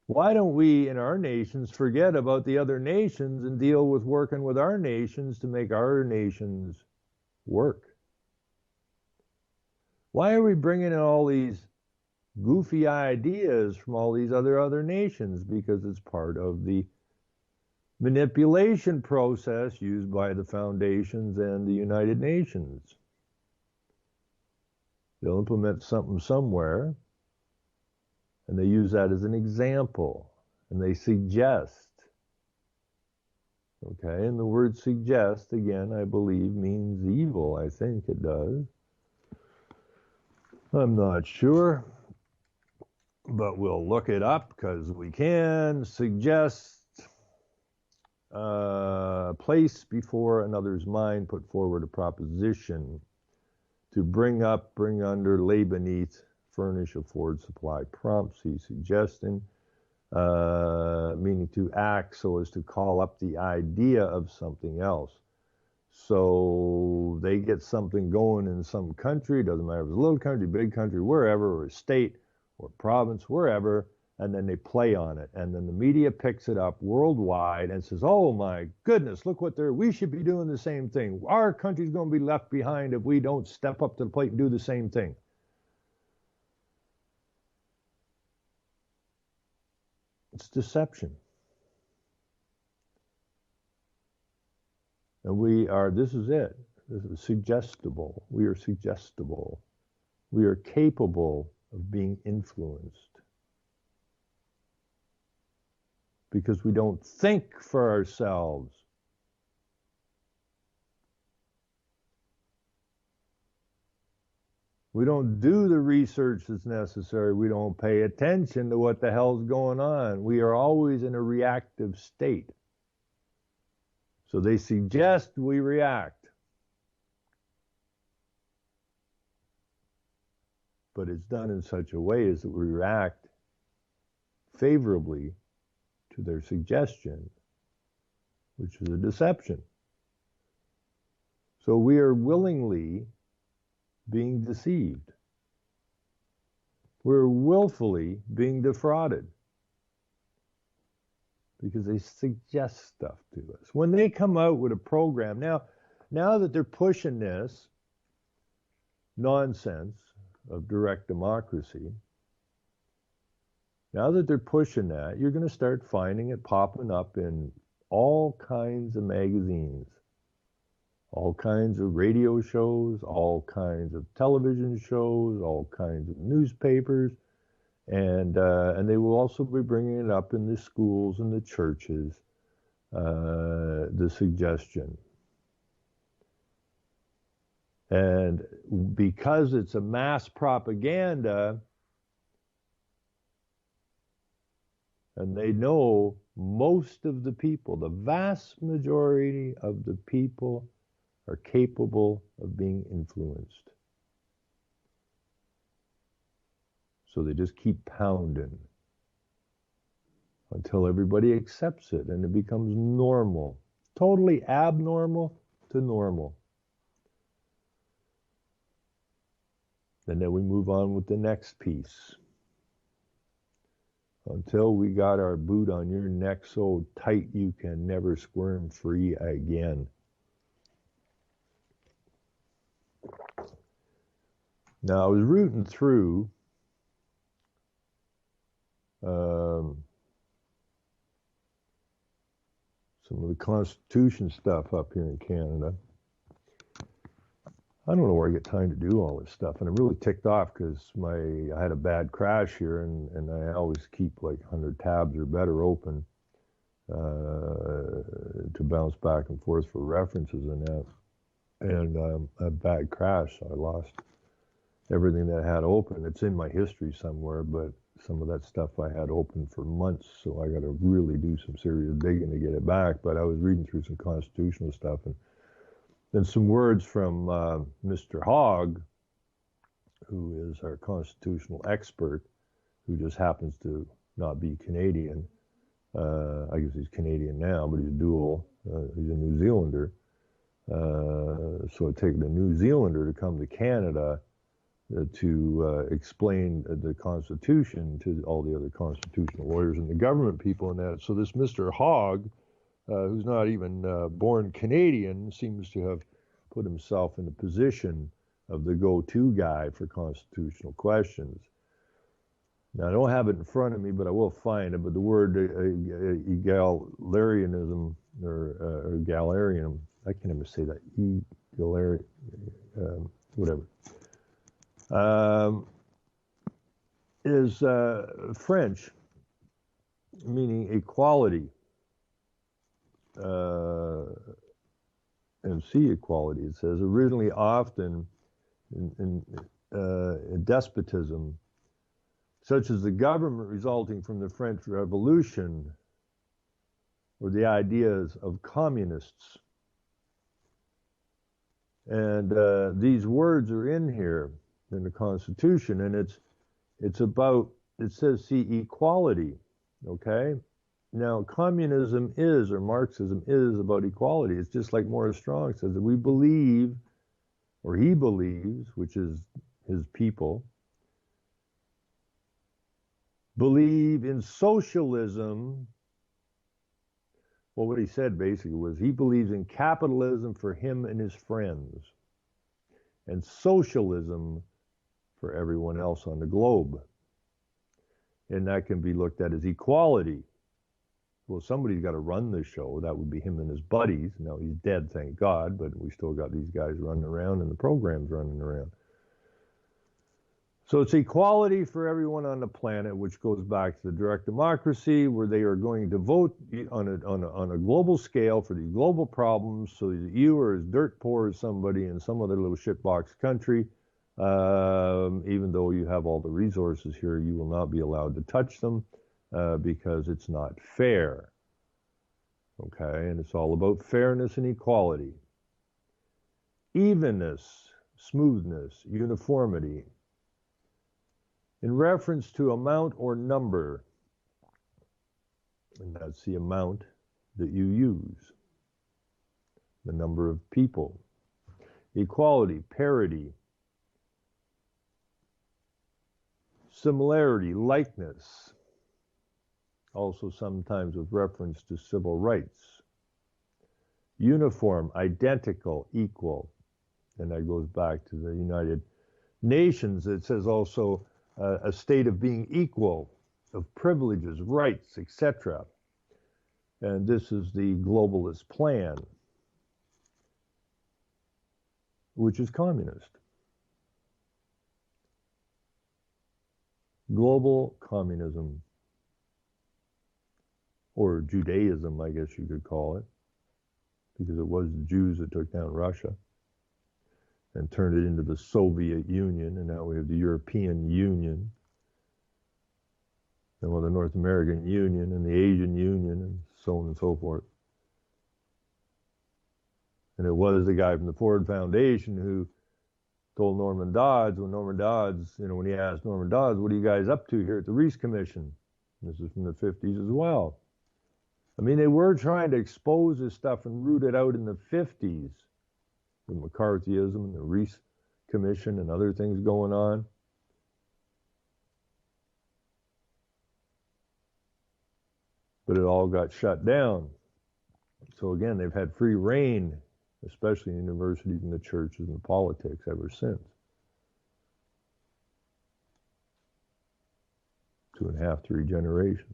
B: Why don't we in our nations forget about the other nations and deal with working with our nations to make our nations work? Why are we bringing in all these goofy ideas from all these other nations? Because it's part of the manipulation process used by the foundations and the United Nations. They'll implement something somewhere, and they use that as an example, and they suggest. Okay, and the word suggest, again, I believe means evil. I think it does. I'm not sure, but we'll look it up because we can. Suggest, place before another's mind, put forward a proposition, to bring up, bring under, lay beneath, furnish, afford, supply, prompt, see, suggestion, meaning to act so as to call up the idea of something else. So they get something going in some country, doesn't matter if it's a little country, big country, wherever, or a state or province, wherever, and then they play on it. And then the media picks it up worldwide and says, oh my goodness, look what we should be doing the same thing. Our country's going to be left behind if we don't step up to the plate and do the same thing. It's deception. And this is it. This is suggestible. We are suggestible. We are capable of being influenced. Because we don't think for ourselves. We don't do the research that's necessary. We don't pay attention to what the hell's going on. We are always in a reactive state. So they suggest we react. But it's done in such a way as that we react favorably to their suggestion, which is a deception. So we are willingly being deceived. We're willfully being defrauded because they suggest stuff to us. When they come out with a program, now that they're pushing this nonsense of direct democracy, now that they're pushing that, you're going to start finding it popping up in all kinds of magazines, all kinds of radio shows, all kinds of television shows, all kinds of newspapers, and they will also be bringing it up in the schools and the churches, the suggestion. And because it's a mass propaganda, and they know most of the people, the vast majority of the people are capable of being influenced. So they just keep pounding until everybody accepts it and it becomes normal. Totally abnormal to normal. And then we move on with the next piece. Until we got our boot on your neck so tight you can never squirm free again. Now I was rooting through some of the Constitution stuff up here in Canada. I don't know where I get time to do all this stuff, and I'm really ticked off because I had a bad crash here, and I always keep like 100 tabs or better open to bounce back and forth for references and that. And a bad crash, so I lost everything that I had open. It's in my history somewhere, but some of that stuff I had open for months, so I got to really do some serious digging to get it back. But I was reading through some constitutional stuff, and then some words from Mr. Hogg, who is our constitutional expert, who just happens to not be Canadian. I guess he's Canadian now, but he's dual. He's a New Zealander. So it takes a New Zealander to come to Canada to explain the Constitution to all the other constitutional lawyers and the government people and that. So this Mr. Hogg, who's not even born Canadian, seems to have put himself in the position of the go-to guy for constitutional questions. Now, I don't have it in front of me, but I will find it. But the word egalitarianism or egalitarian, I can't even say that, whatever, is French, meaning equality. MC equality, it says, originally often in despotism, such as the government resulting from the French Revolution, or the ideas of communists. And these words are in here in the Constitution, and it's about, it says, see, equality. Okay? Now, communism is, or Marxism is, about equality. It's just like Morris Strong says that we believe, or he believes, which is his people, believe in socialism. Well, what he said basically was he believes in capitalism for him and his friends, and socialism for everyone else on the globe. And that can be looked at as equality. Well, somebody's got to run the show. That would be him and his buddies. Now, he's dead, thank God, but we still got these guys running around and the program's running around. So it's equality for everyone on the planet, which goes back to the direct democracy, where they are going to vote on a global scale for the global problems, so that you are as dirt poor as somebody in some other little shitbox country. Even though you have all the resources here, you will not be allowed to touch them because it's not fair. Okay, and it's all about fairness and equality. Evenness, smoothness, uniformity. In reference to amount or number, and that's the amount that you use, the number of people. Equality, parity, similarity, likeness, also sometimes with reference to civil rights. Uniform, identical, equal, and that goes back to the United Nations. It says also a state of being equal, of privileges, rights, etc. And this is the globalist plan, which is communist. Global communism, or Judaism, I guess you could call it, because it was the Jews that took down Russia and turned it into the Soviet Union, and now we have the European Union, and well, the North American Union, and the Asian Union, and so on and so forth. And it was the guy from the Ford Foundation who told Norman Dodds, when he asked Norman Dodds, what are you guys up to here at the Reece Commission? And this is from the 50s as well. I mean, they were trying to expose this stuff and root it out in the 50s. The McCarthyism and the Reece Commission and other things going on. But it all got shut down. So again, they've had free reign, especially in universities and the churches and politics ever since. 2.5, 3 generations.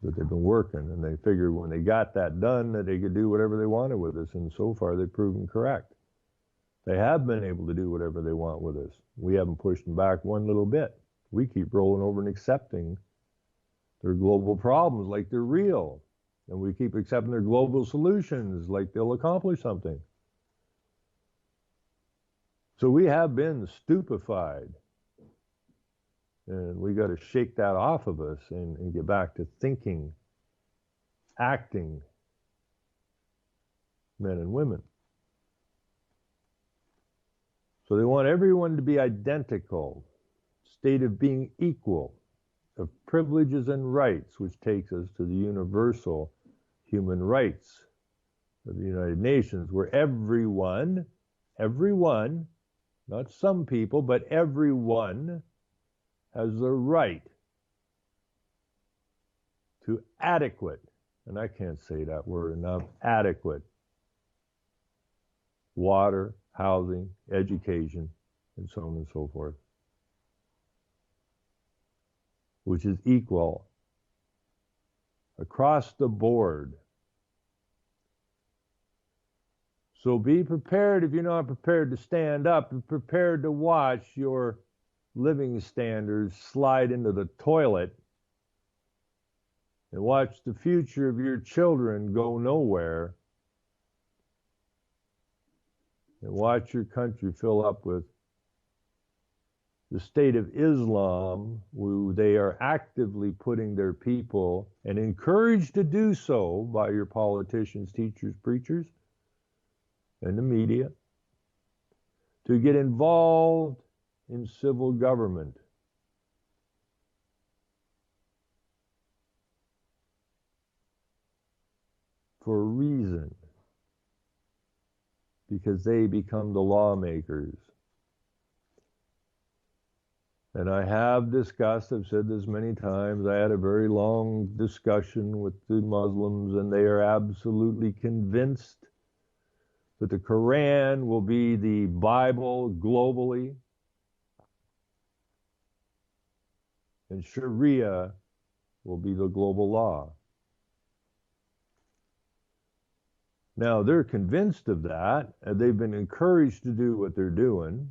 B: That they've been working, and they figured when they got that done that they could do whatever they wanted with us, and so far they've proven correct. They have been able to do whatever they want with us. We haven't pushed them back one little bit. We keep rolling over and accepting their global problems like they're real, and we keep accepting their global solutions like they'll accomplish something. So we have been stupefied. And we got to shake that off of us and get back to thinking, acting, men and women. So they want everyone to be identical, state of being equal, of privileges and rights, which takes us to the universal human rights of the United Nations, where everyone, not some people, but everyone, has the right to adequate, and I can't say that word enough, adequate water, housing, education, and so on and so forth, which is equal across the board. So be prepared. If you're not prepared to stand up, be prepared to watch your living standards slide into the toilet, and watch the future of your children go nowhere, and watch your country fill up with the state of Islam, who they are actively putting their people, and encouraged to do so by your politicians, teachers, preachers, and the media, to get involved in civil government. for a reason, because they become the lawmakers. And I have discussed, I've said this many times, I had a very long discussion with the Muslims, and they are absolutely convinced that the Quran will be the Bible globally, and Sharia will be the global law. Now, they're convinced of that, and they've been encouraged to do what they're doing,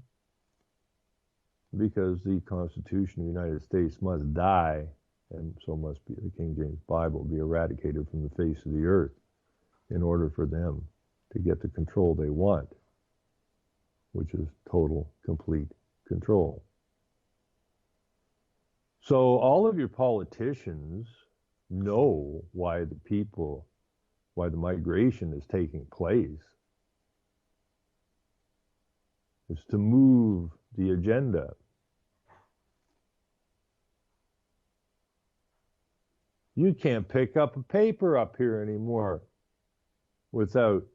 B: because the Constitution of the United States must die, and so must be the King James Bible be eradicated from the face of the earth in order for them to get the control they want, which is total, complete control. So all of your politicians know why the migration is taking place. It's to move the agenda. You can't pick up a paper up here anymore without,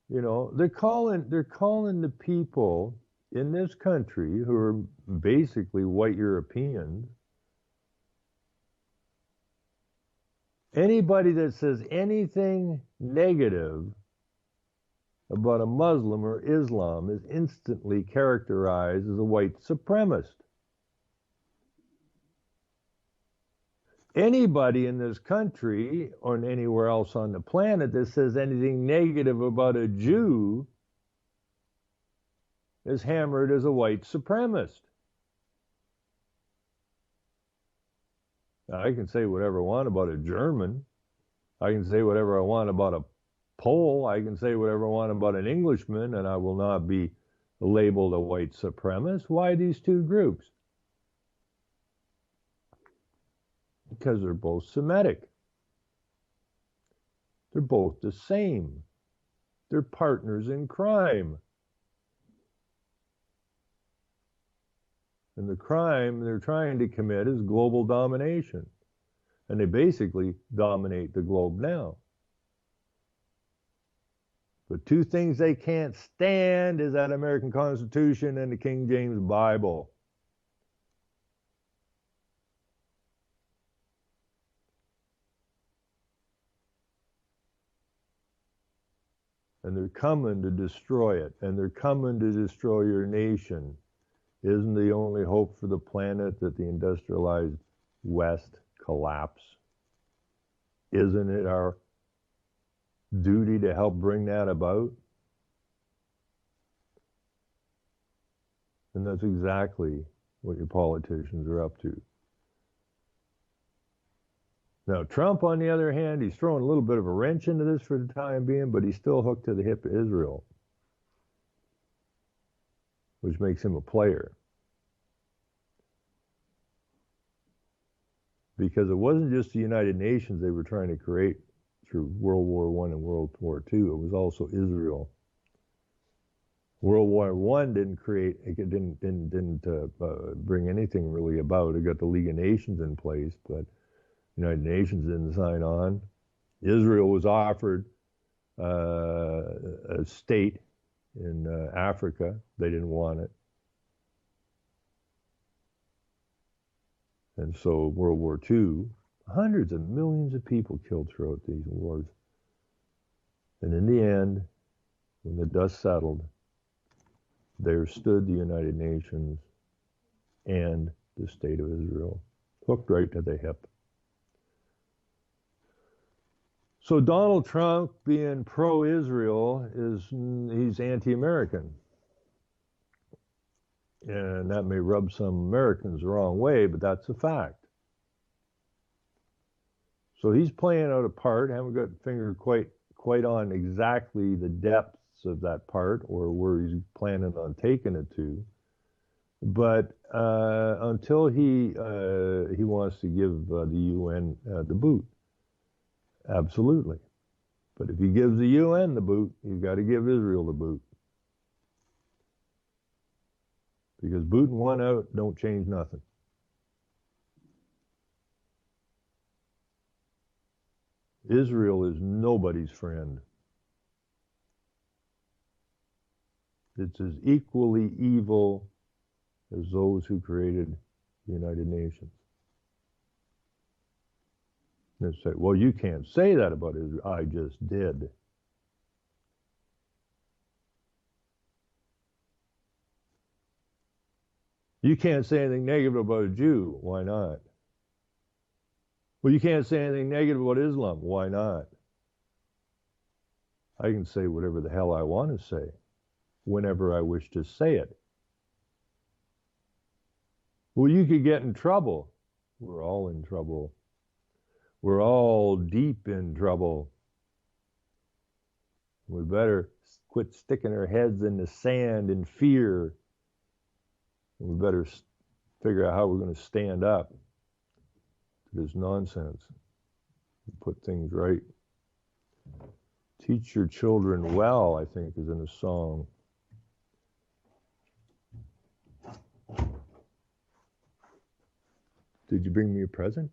B: they're calling the people in this country who are basically white Europeans. Anybody that says anything negative about a Muslim or Islam is instantly characterized as a white supremacist. Anybody in this country or anywhere else on the planet that says anything negative about a Jew is hammered as a white supremacist. Now, I can say whatever I want about a German. I can say whatever I want about a Pole. I can say whatever I want about an Englishman, and I will not be labeled a white supremacist. Why these two groups? Because they're both Semitic. They're both the same. They're partners in crime. And the crime they're trying to commit is global domination. And they basically dominate the globe now. But two things they can't stand is that American Constitution and the King James Bible. And they're coming to destroy it. And they're coming to destroy your nation. Isn't the only hope for the planet that the industrialized West collapse? Isn't it our duty to help bring that about? And that's exactly what your politicians are up to. Now, Trump, on the other hand, he's throwing a little bit of a wrench into this for the time being, but he's still hooked to the hip of Israel, which makes him a player. Because it wasn't just the United Nations they were trying to create through World War I and World War II. It was also Israel. World War I didn't bring anything really about. It got the League of Nations in place, but the United Nations didn't sign on. Israel was offered a state in Africa. They didn't want it. And so World War II, hundreds of millions of people killed throughout these wars. And in the end, when the dust settled, there stood the United Nations and the State of Israel, hooked right to the hip. So Donald Trump, being pro-Israel, he's anti-American. And that may rub some Americans the wrong way, but that's a fact. So he's playing out a part. I haven't got finger quite on exactly the depths of that part or where he's planning on taking it to. But until he wants to give the UN the boot. Absolutely. But if he gives the UN the boot, he's got to give Israel the boot. Because booting one out don't change nothing. Israel is nobody's friend. It's as equally evil as those who created the United Nations. They say, well, you can't say that about Israel. I just did. You can't say anything negative about a Jew. Why not? Well, you can't say anything negative about Islam. Why not? I can say whatever the hell I want to say, whenever I wish to say it. Well, you could get in trouble. We're all in trouble. We're all deep in trouble. We better quit sticking our heads in the sand in fear. We better figure out how we're going to stand up to this nonsense and put things right. Teach your children well, I think, is in a song. Did you bring me a present?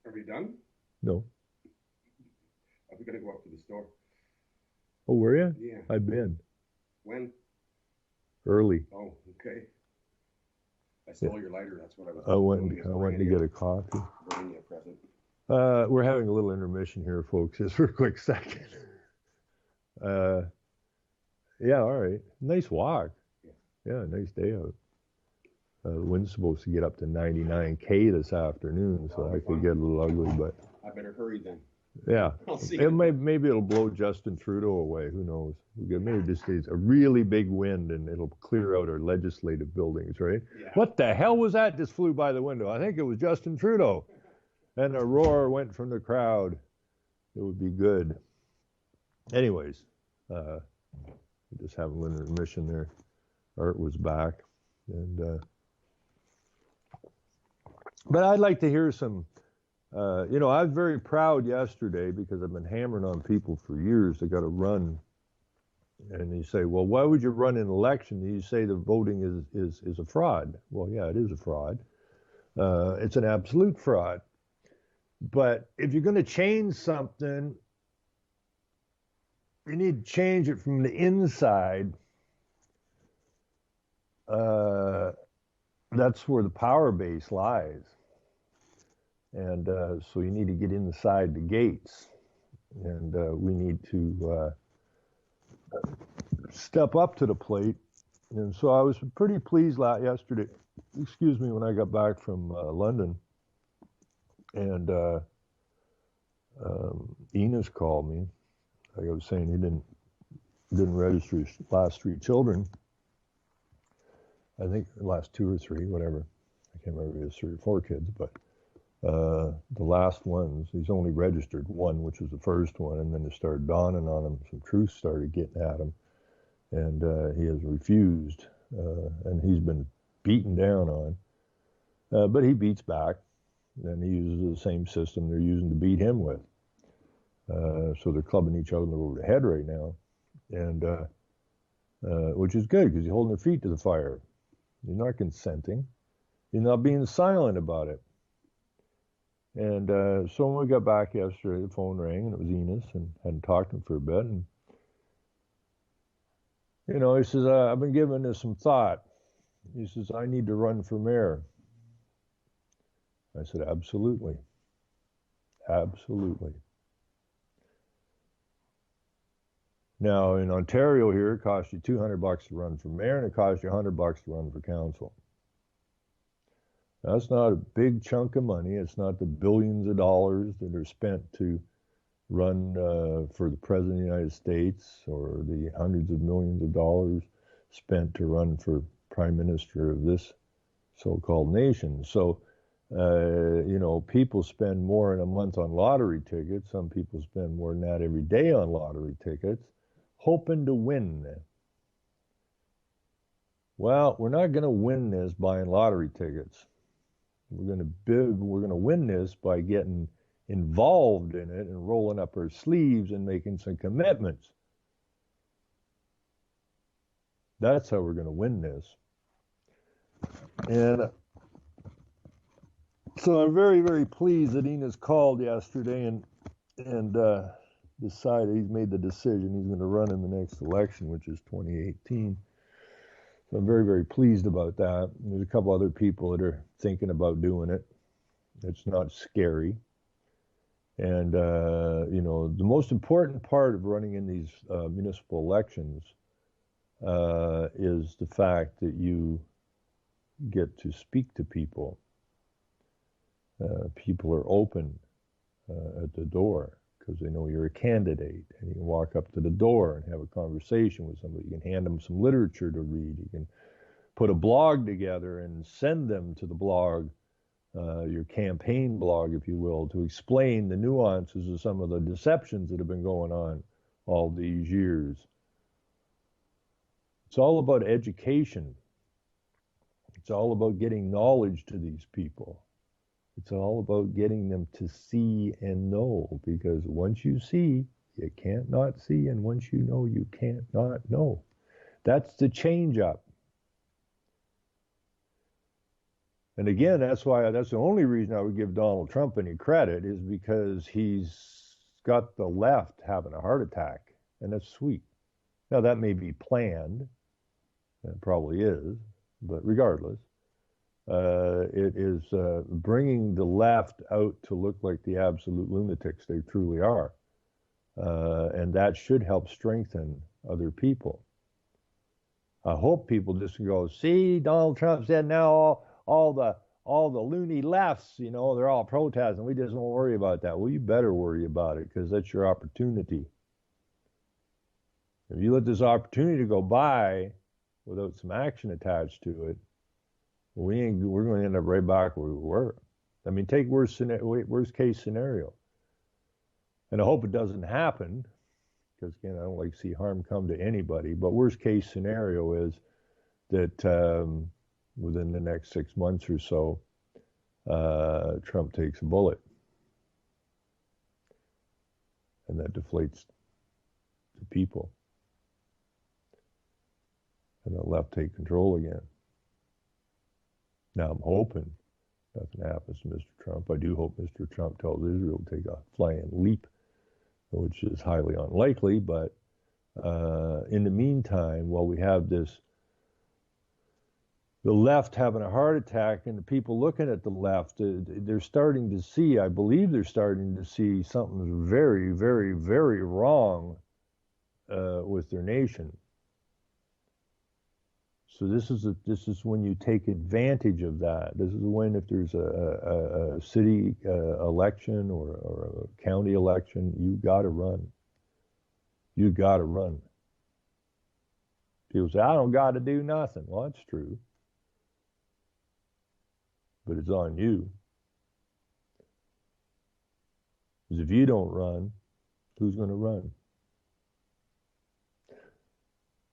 C: Are we done?
B: No.
C: Are we gonna go up to the store?
B: Oh, were you?
C: Yeah.
B: I've been.
C: When?
B: Early.
C: Oh, okay. I stole your lighter. That's what I was.
B: I went
C: doing,
B: to get a coffee.
C: Bringing you a present.
B: We're having a little intermission here, folks, just for a quick second. Yeah, all right. Nice walk. Yeah, nice day out. The wind's supposed to get up to 99 km this afternoon, so I could get a little ugly, but
C: I better hurry then.
B: yeah.
C: I'll see
B: It
C: you.
B: maybe it'll blow Justin Trudeau away. Who knows? Maybe this is a really big wind and it'll clear out our legislative buildings, right?
C: Yeah.
B: What the hell was that? Just flew by the window. I think it was Justin Trudeau. And a roar went from the crowd. It would be good. Anyways, just having a little intermission there. Art was back, and but I'd like to hear some. I was very proud yesterday because I've been hammering on people for years. They got to run, and you say, "Well, why would you run an election?" You say the voting is a fraud. Well, yeah, it is a fraud. It's an absolute fraud. But if you're going to change something, you need to change it from the inside. That's where the power base lies. And so you need to get inside the gates. And we need to step up to the plate. And so I was pretty pleased yesterday, when I got back from London. And Enos called me. Like I was saying, he didn't register his last 3 children. I think the last 2 or 3, whatever. I can't remember if he has 3 or 4 kids, but the last ones, he's only registered 1, which was the first one, and then it started dawning on him. Some truth started getting at him, and he has refused, and he's been beaten down on. But he beats back, and he uses the same system they're using to beat him with. So they're clubbing each other over the head right now, and which is good because he's holding their feet to the fire. He's not consenting. He's not being silent about it. And so when we got back yesterday, the phone rang, and it was Enos, and hadn't talked to him for a bit. And, he says, I've been giving this some thought. He says, I need to run for mayor. I said, absolutely. Absolutely. Now, in Ontario here, it costs you $200 to run for mayor, and it costs you $100 to run for council. That's not a big chunk of money. It's not the billions of dollars that are spent to run for the President of the United States, or the hundreds of millions of dollars spent to run for Prime Minister of this so-called nation. So, people spend more in a month on lottery tickets. Some people spend more than that every day on lottery tickets, hoping to win. Well, we're not going to win this buying lottery tickets. We're going to win this by getting involved in it and rolling up our sleeves and making some commitments. That's how we're going to win this. And so I'm very, very pleased that Enos called yesterday, and and decided he's made the decision he's going to run in the next election, which is 2018. So I'm very, very pleased about that. There's a couple other people that are thinking about doing it. It's not scary. And, the most important part of running in these municipal elections is the fact that you get to speak to people. People are open at the door because they know you're a candidate, and you can walk up to the door and have a conversation with somebody. You can hand them some literature to read. You can put a blog together and send them to the blog, your campaign blog, if you will, to explain the nuances of some of the deceptions that have been going on all these years. It's all about education. It's all about getting knowledge to these people. It's all about getting them to see and know, because once you see, you can't not see, and once you know, you can't not know. That's the change up. And again, that's the only reason I would give Donald Trump any credit, is because he's got the left having a heart attack, and that's sweet. Now, that may be planned, it probably is, but regardless, it is bringing the left out to look like the absolute lunatics they truly are. And that should help strengthen other people. I hope people just go, see, Donald Trump said now all the loony lefts, they're all protesting. We just won't worry about that. Well, you better worry about it, because that's your opportunity. If you let this opportunity go by without some action attached to it, we're going to end up right back where we were. I mean, take worst case scenario. And I hope it doesn't happen, because, again, I don't like to see harm come to anybody. But worst case scenario is that within the next 6 months or so, Trump takes a bullet. And that deflates the people. And the left take control again. Now, I'm hoping nothing happens to Mr. Trump. I do hope Mr. Trump tells Israel to take a flying leap, which is highly unlikely. But in the meantime, while we have the left having a heart attack, and the people looking at the left, they're starting to see, I believe they're starting to see something very, very, very wrong with their nation. So this is when you take advantage of that. This is when, if there's a city election or a county election, you got to run. You got to run. People say, I don't got to do nothing. Well, that's true. But it's on you. Because if you don't run, who's going to run?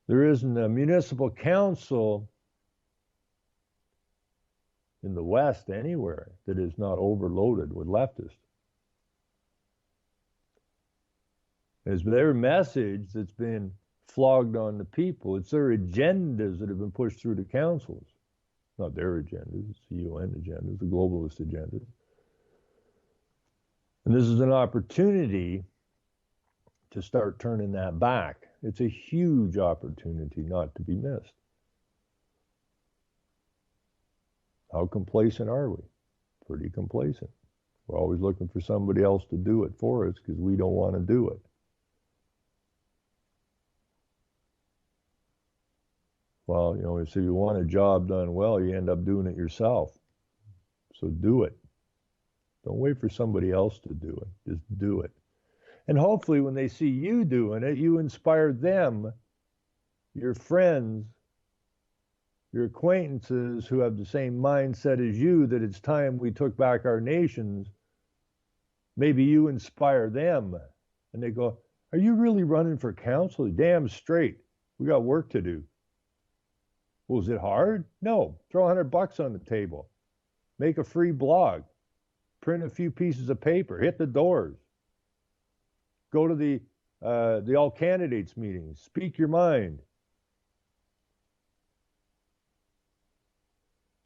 B: There isn't a municipal council in the West anywhere that is not overloaded with leftists. It's their message that's been flogged on the people. It's their agendas that have been pushed through the councils. Not their agendas, it's the UN agendas, the globalist agendas. And this is an opportunity to start turning that back. It's a huge opportunity not to be missed. How complacent are we? Pretty complacent. We're always looking for somebody else to do it for us because we don't want to do it. Well, if you want a job done well, you end up doing it yourself. So do it. Don't wait for somebody else to do it. Just do it. And hopefully when they see you doing it, you inspire them, your friends, your acquaintances who have the same mindset as you, that it's time we took back our nations. Maybe you inspire them. And they go, are you really running for council? Damn straight. We got work to do. Well, is it hard? No. Throw $100 on the table. Make a free blog. Print a few pieces of paper. Hit the doors. Go to the all candidates meetings. Speak your mind.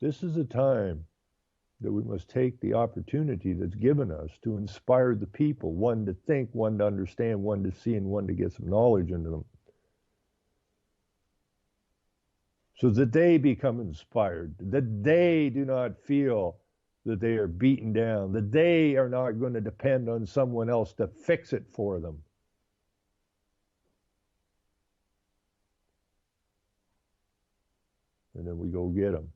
B: This is a time that we must take the opportunity that's given us to inspire the people, one to think, one to understand, one to see, and one to get some knowledge into them, so that they become inspired, that they do not feel that they are beaten down, that they are not going to depend on someone else to fix it for them. And then we go get them.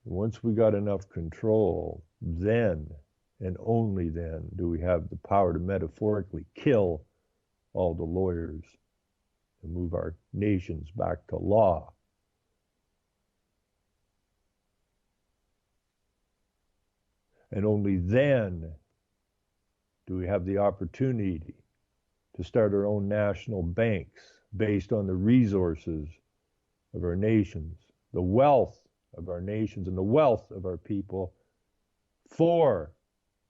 B: Once we got enough control, then and only then do we have the power to metaphorically kill all the lawyers and move our nations back to law. And only then do we have the opportunity to start our own national banks based on the resources of our nations, the wealth of our nations and the wealth of our people for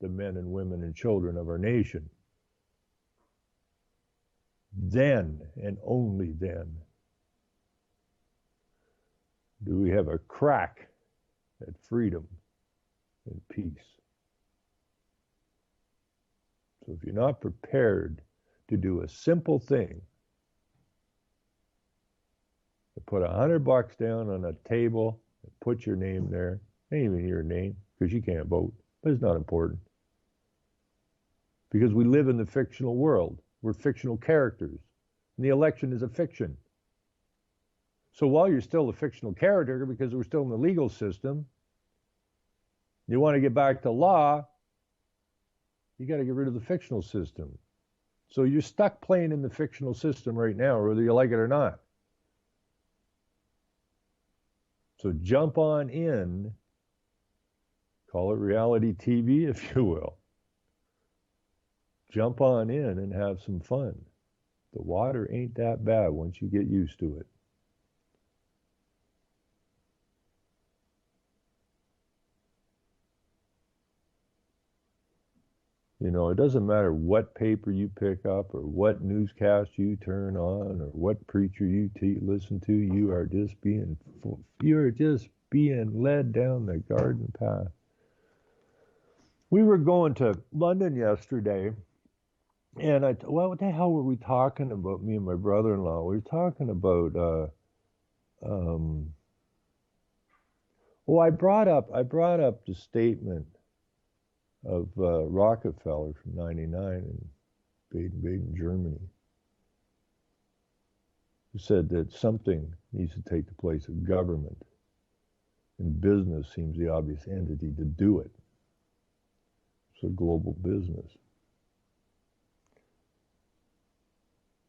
B: the men and women and children of our nation. Then and only then do we have a crack at freedom and peace. So if you're not prepared to do a simple thing, to put $100 down on a table and put your name there, ain't even your name because you can't vote, but it's not important. Because we live in the fictional world. We're fictional characters. And the election is a fiction. So while you're still a fictional character, because we're still in the legal system, you want to get back to law, you got to get rid of the fictional system. So you're stuck playing in the fictional system right now, whether you like it or not. So jump on in, call it reality TV if you will. Jump on in and have some fun. The water ain't that bad once you get used to it. You know, it doesn't matter what paper you pick up or what newscast you turn on or what preacher you listen to. You are just being led down the garden path. We were going to London yesterday, and what the hell were we talking about? Me and my brother-in-law. We were talking about. I brought up the statement of Rockefeller from '99 in Baden-Baden, Germany, who said that something needs to take the place of government, and business seems the obvious entity to do it. It's a global business.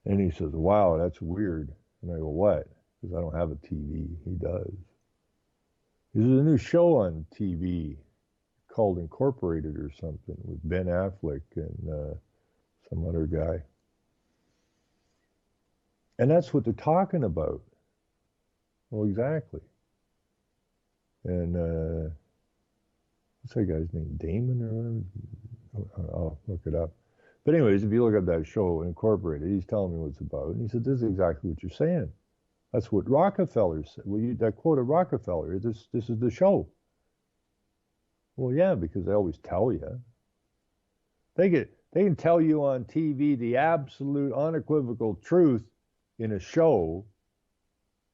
B: And he says, wow, that's weird. And I go, what? Because I don't have a TV. He does. There's a new show on TV called Incorporated or something with Ben Affleck and some other guy. And that's what they're talking about. Well, exactly. And what's that guy's name? Damon or whatever? I'll look it up. But anyways, if you look up that show, Incorporated, he's telling me what it's about. And he said, this is exactly what you're saying. That's what Rockefeller said. Well, that quote of Rockefeller, this is the show. Well, yeah, because they always tell you. They can tell you on TV the absolute unequivocal truth in a show,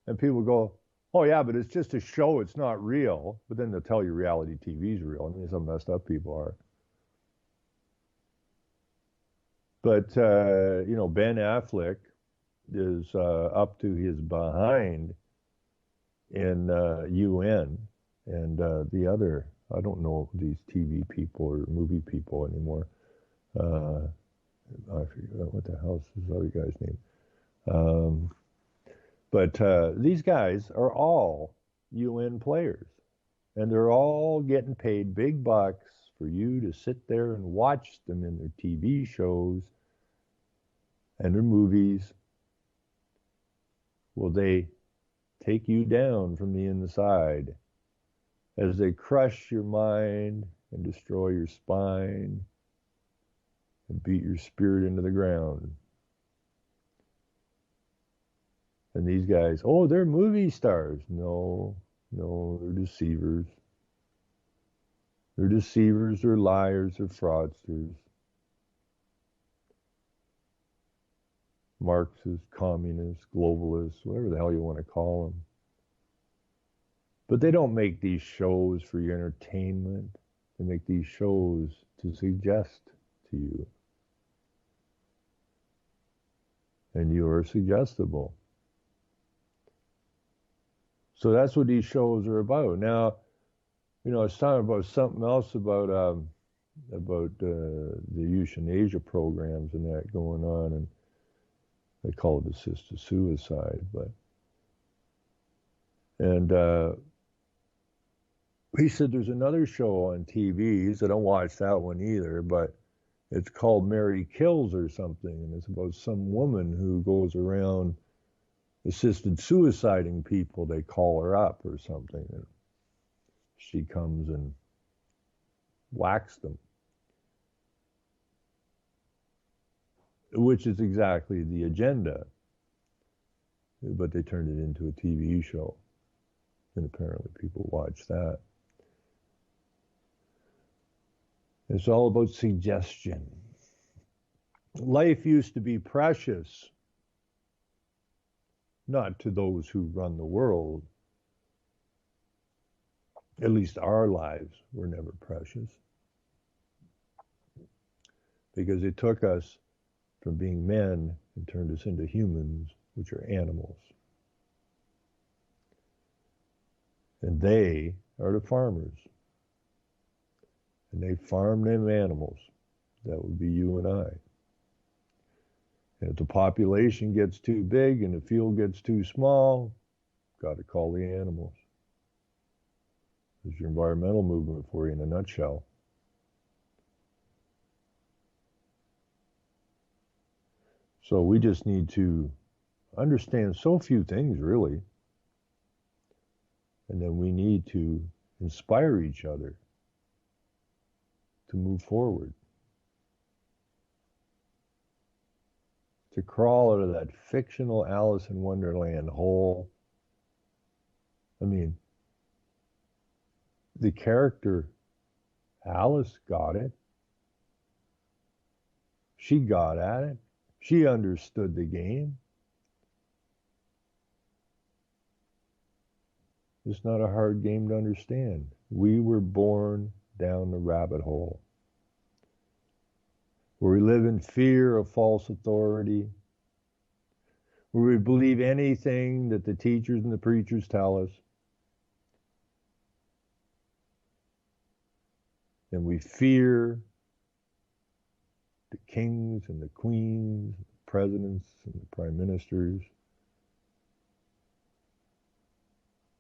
B: and people go, oh yeah, but it's just a show, it's not real. But then they'll tell you reality TV is real. I mean, some messed up people are. But, Ben Affleck is up to his behind in UN and the other, I don't know these TV people or movie people anymore. I forget what the hell's this other guy's name. But these guys are all UN players. And they're all getting paid big bucks for you to sit there and watch them in their TV shows and their movies. Will they take you down from the inside as they crush your mind and destroy your spine and beat your spirit into the ground? And these guys, oh, they're movie stars. No, No, they're deceivers. They're deceivers, they're liars, they're fraudsters. Marxists, communists, globalists, whatever the hell you want to call them. But they don't make these shows for your entertainment. They make these shows to suggest to you. And you are suggestible. So that's what these shows are about. Now, I was talking about something else about the euthanasia programs and that going on, and they call it assisted suicide, and he said there's another show on TV. He said, I don't watch that one either, but it's called Mary Kills or something, and it's about some woman who goes around assisted suiciding people. They call her up or something, and she comes and whacks them, which is exactly the agenda, but they turned it into a TV show, and apparently people watch that. It's all about suggestion. Life used to be precious, not to those who run the world. At least our lives were never precious, because it took us from being men and turned us into humans, which are animals. And they are the farmers. And they farm them animals. That would be you and I. And if the population gets too big and the field gets too small, got to call the animals. There's your environmental movement for you in a nutshell. So we just need to understand so few things, really. And then we need to inspire each other to move forward, to crawl out of that fictional Alice in Wonderland hole. I mean, the character Alice got it. She got at it. She understood the game. It's not a hard game to understand. We were born down the rabbit hole, where we live in fear of false authority, where we believe anything that the teachers and the preachers tell us, and we fear the kings and the queens, the presidents and the prime ministers.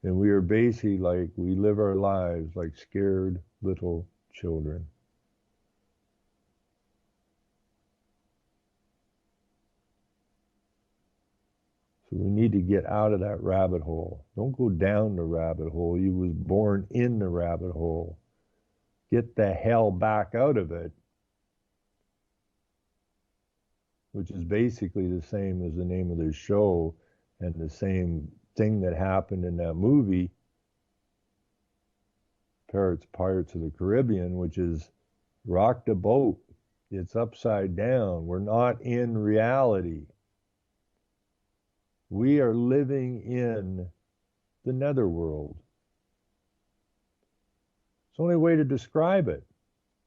B: And we are basically like, we live our lives like scared little children. So we need to get out of that rabbit hole. Don't go down the rabbit hole. You was born in the rabbit hole. Get the hell back out of it, which is basically the same as the name of the show and the same thing that happened in that movie, Pirates of the Caribbean, which is rock the boat. It's upside down. We're not in reality. We are living in the netherworld. It's the only way to describe it.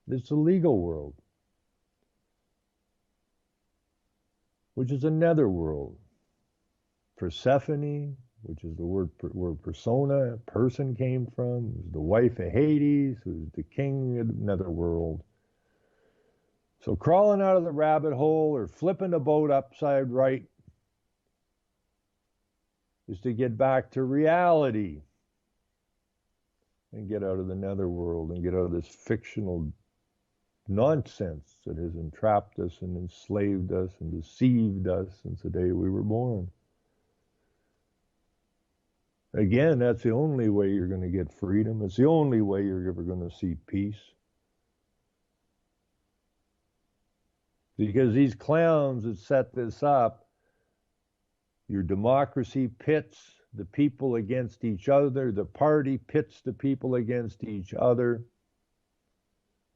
B: It's the legal world, which is a netherworld. Persephone, which is the word persona, person came from, was the wife of Hades, who's the king of the netherworld. So crawling out of the rabbit hole or flipping the boat upside right is to get back to reality and get out of the netherworld and get out of this fictional nonsense that has entrapped us and enslaved us and deceived us since the day we were born. Again, that's the only way you're going to get freedom. It's the only way you're ever going to see peace. Because these clowns that set this up, your democracy pits the people against each other. The party pits the people against each other.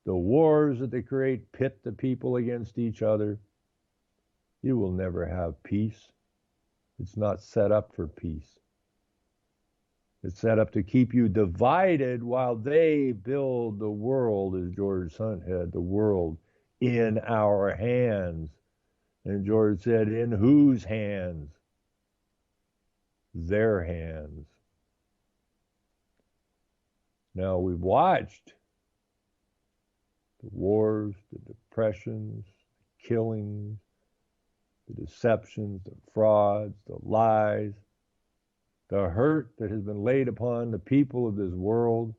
B: The wars that they create pit the people against each other. You will never have peace. It's not set up for peace. It's set up to keep you divided while they build the world, as George Hunt had, the world in our hands. And George said, in whose hands? Their hands. Now we've watched the wars, the depressions, the killings, the deceptions, the frauds, the lies, the hurt that has been laid upon the people of this world.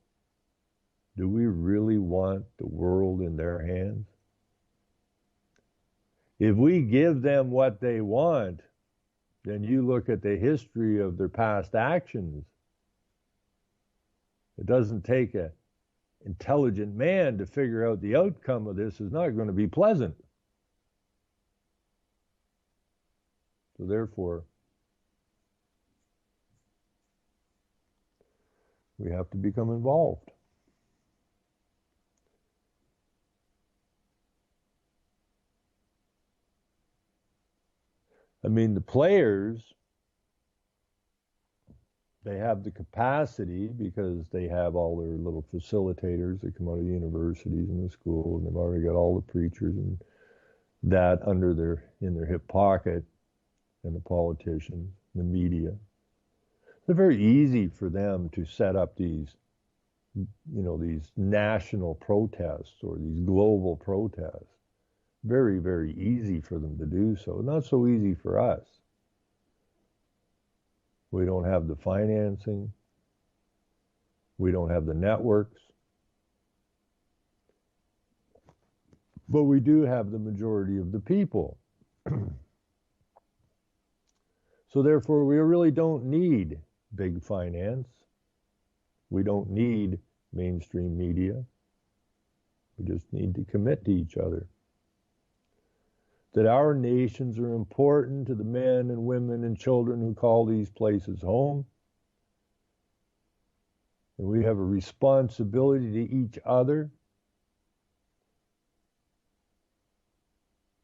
B: Do we really want the world in their hands? If we give them what they want, then you look at the history of their past actions. It doesn't take an intelligent man to figure out the outcome of this is not going to be pleasant. So therefore, we have to become involved. I mean, the players, they have the capacity because they have all their little facilitators that come out of the universities and the school, and they've already got all the preachers and that in their hip pocket, and the politicians, the media. It's very easy for them to set up these national protests or these global protests. Very, very easy for them to do so. Not so easy for us. We don't have the financing. We don't have the networks. But we do have the majority of the people. So therefore, we really don't need big finance. We don't need mainstream media. We just need to commit to each other. That our nations are important to the men and women and children who call these places home. And we have a responsibility to each other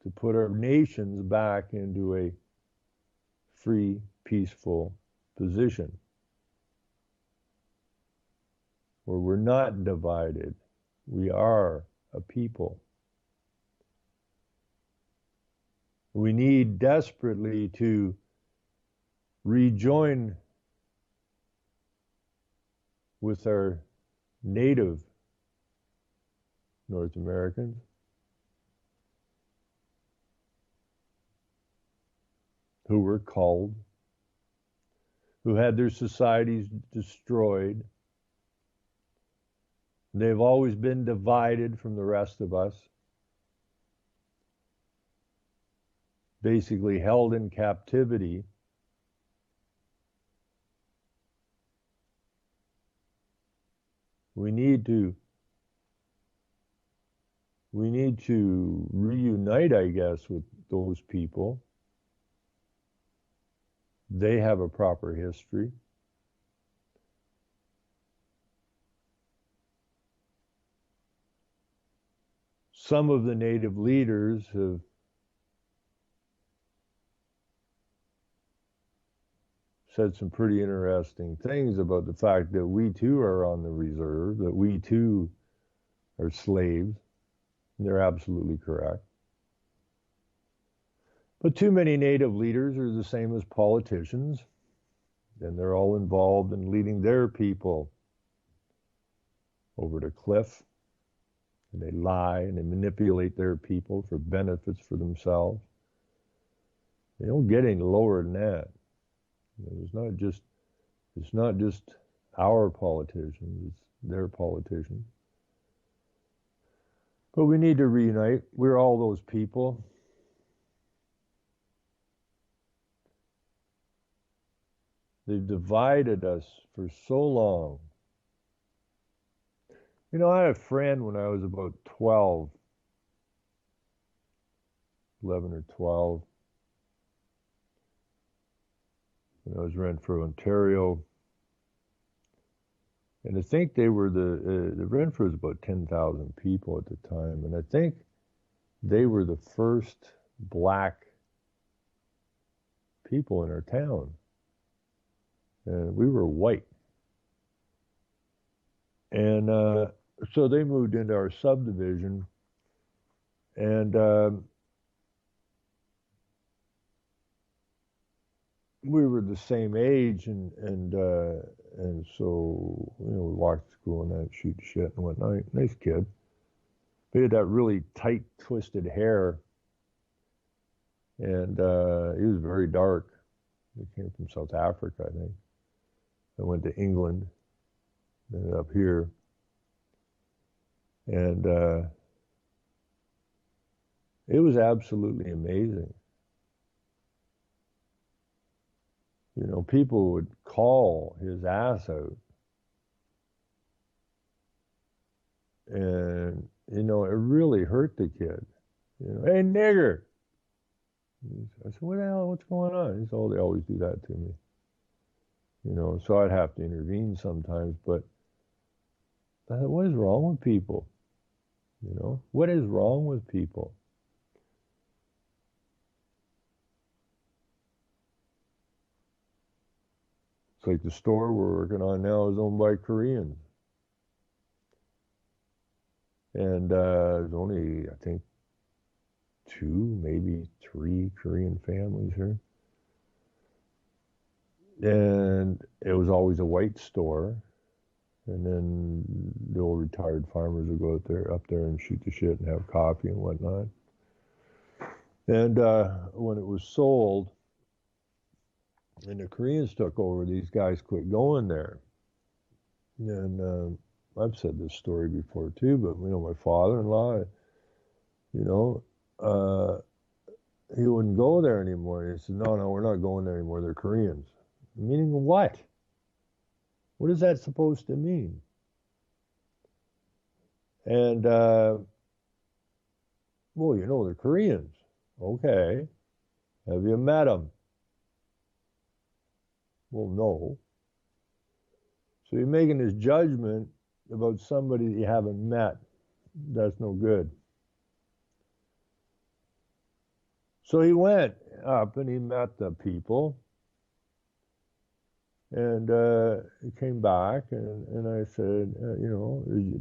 B: to put our nations back into a free, peaceful position where we're not divided. We are a people. We need desperately to rejoin with our native North Americans who were culled, who had their societies destroyed. They've always been divided from the rest of us, basically held in captivity. We need to reunite, I guess, with those people. They have a proper history. Some of the native leaders have said some pretty interesting things about the fact that we too are on the reserve, that we too are slaves. And they're absolutely correct. But too many native leaders are the same as politicians, and they're all involved in leading their people over the cliff, and they lie and they manipulate their people for benefits for themselves. They don't get any lower than that. It's not just our politicians, it's their politicians. But we need to reunite. We're all those people. They've divided us for so long. You know, I had a friend when I was about 11 or 12. when I was Renfrew, Ontario. And I think they were the Renfrew was about 10,000 people at the time. And I think they were the first black people in our town. And we were white. And so they moved into our subdivision. And we were the same age, and so we walked to school and that, shoot shit and whatnot. Nice kid. He had that really tight, twisted hair, and he was very dark. He came from South Africa, I think. I went to England, ended up here, and it was absolutely amazing. People would call his ass out. And, it really hurt the kid. Hey, nigger. I said, what the hell, what's going on? He said, oh, they always do that to me. So I'd have to intervene sometimes, but I thought, what is wrong with people? What is wrong with people? It's like the store we're working on now is owned by Koreans. And there's only, I think, 2, maybe 3 Korean families here. And it was always a white store. And then the old retired farmers would go up there and shoot the shit and have coffee and whatnot. And when it was sold, and the Koreans took over, these guys quit going there. And I've said this story before too, but my father-in-law, he wouldn't go there anymore. He said, no, we're not going there anymore. They're Koreans. Meaning what? What is that supposed to mean? And, well, they're Koreans. Okay. Have you met them? Well, no. So you're making this judgment about somebody that you haven't met. That's no good. So he went up and he met the people. And he came back and I said,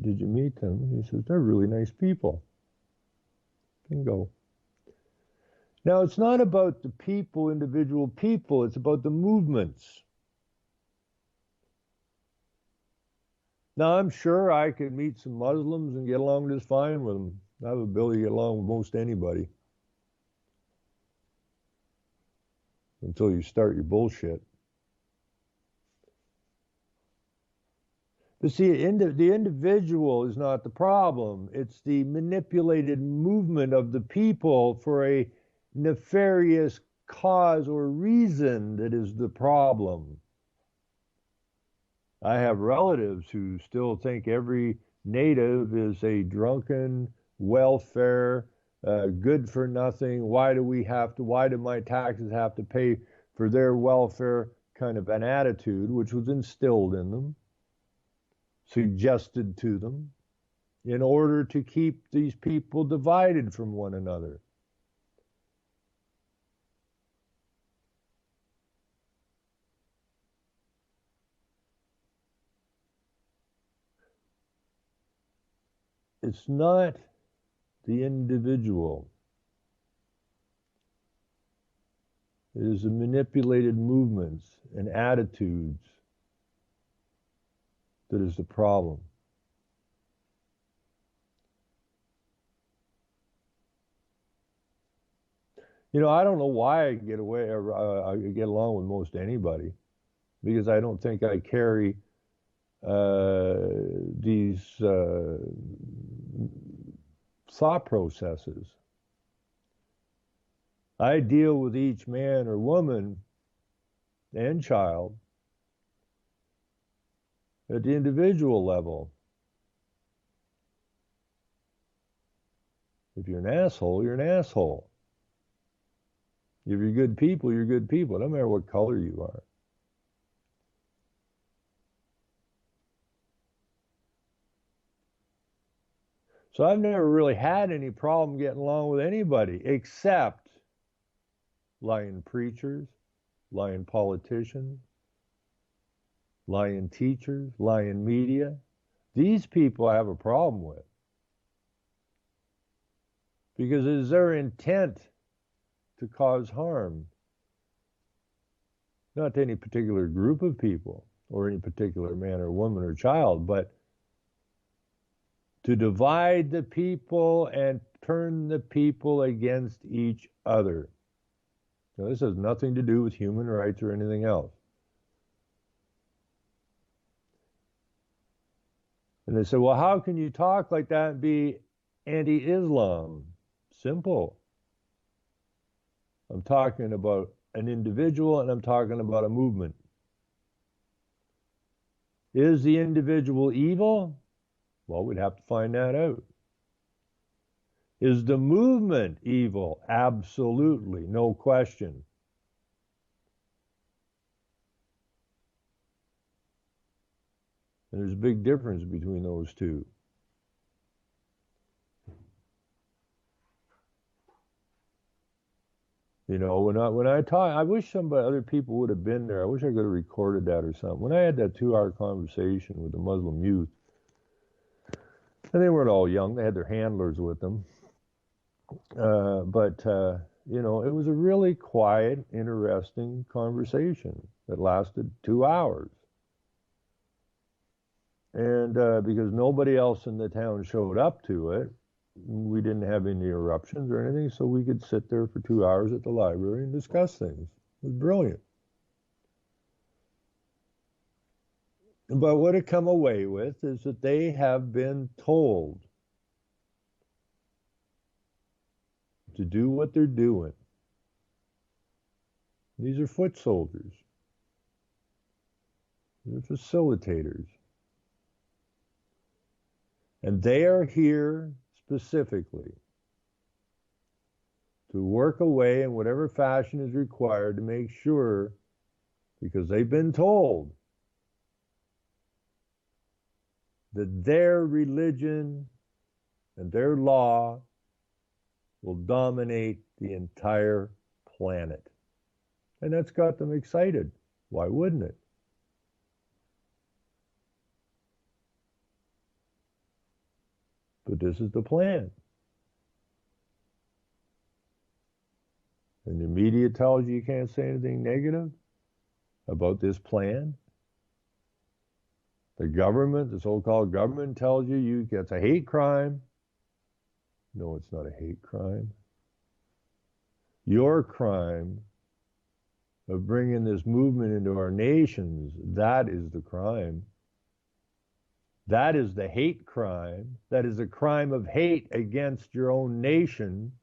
B: did you meet them? He says, they're really nice people. Bingo. Now, it's not about the people, individual people. It's about the movements. Now, I'm sure I could meet some Muslims and get along just fine with them. I have the ability to get along with most anybody. Until you start your bullshit. But see, the individual is not the problem. It's the manipulated movement of the people for a nefarious cause or reason that is the problem. I have relatives who still think every native is a drunken, welfare, good for nothing. Why do my taxes have to pay for their welfare kind of an attitude, which was instilled in them, suggested to them, in order to keep these people divided from one another. It's not the individual. It is the manipulated movements and attitudes that is the problem. I don't know why I can get away, or I get along with most anybody, because I don't think I carry these thought processes. I deal with each man or woman and child at the individual level. If you're an asshole, you're an asshole. If you're good people, you're good people. It doesn't matter what color you are. So I've never really had any problem getting along with anybody except lying preachers, lying politicians, lying teachers, lying media. These people I have a problem with because it is their intent to cause harm, not to any particular group of people or any particular man or woman or child, but to divide the people and turn the people against each other. Now, this has nothing to do with human rights or anything else. And they say, well, how can you talk like that and be anti-Islam? Simple. I'm talking about an individual and I'm talking about a movement. Is the individual evil? Well, we'd have to find that out. Is the movement evil? Absolutely, no question. And there's a big difference between those two. You know, when I talk, I wish other people would have been there. I wish I could have recorded that or something. When I had that 2-hour conversation with the Muslim youth, and they weren't all young, they had their handlers with them. But you know, it was a really quiet, interesting conversation that lasted 2 hours. And because nobody else in the town showed up to it, we didn't have any eruptions or anything, so we could sit there for 2 hours at the library and discuss things. It was brilliant. But what it come away with is that they have been told to do what they're doing. These are foot soldiers. They're facilitators. And they are here specifically to work away in whatever fashion is required to make sure, because they've been told that their religion and their law will dominate the entire planet. And that's got them excited. Why wouldn't it? But this is the plan. And the media tells you can't say anything negative about this plan. The government, the so-called government, tells you it's a hate crime. No, it's not a hate crime. Your crime of bringing this movement into our nations, that is the crime. That is the hate crime. That is a crime of hate against your own nation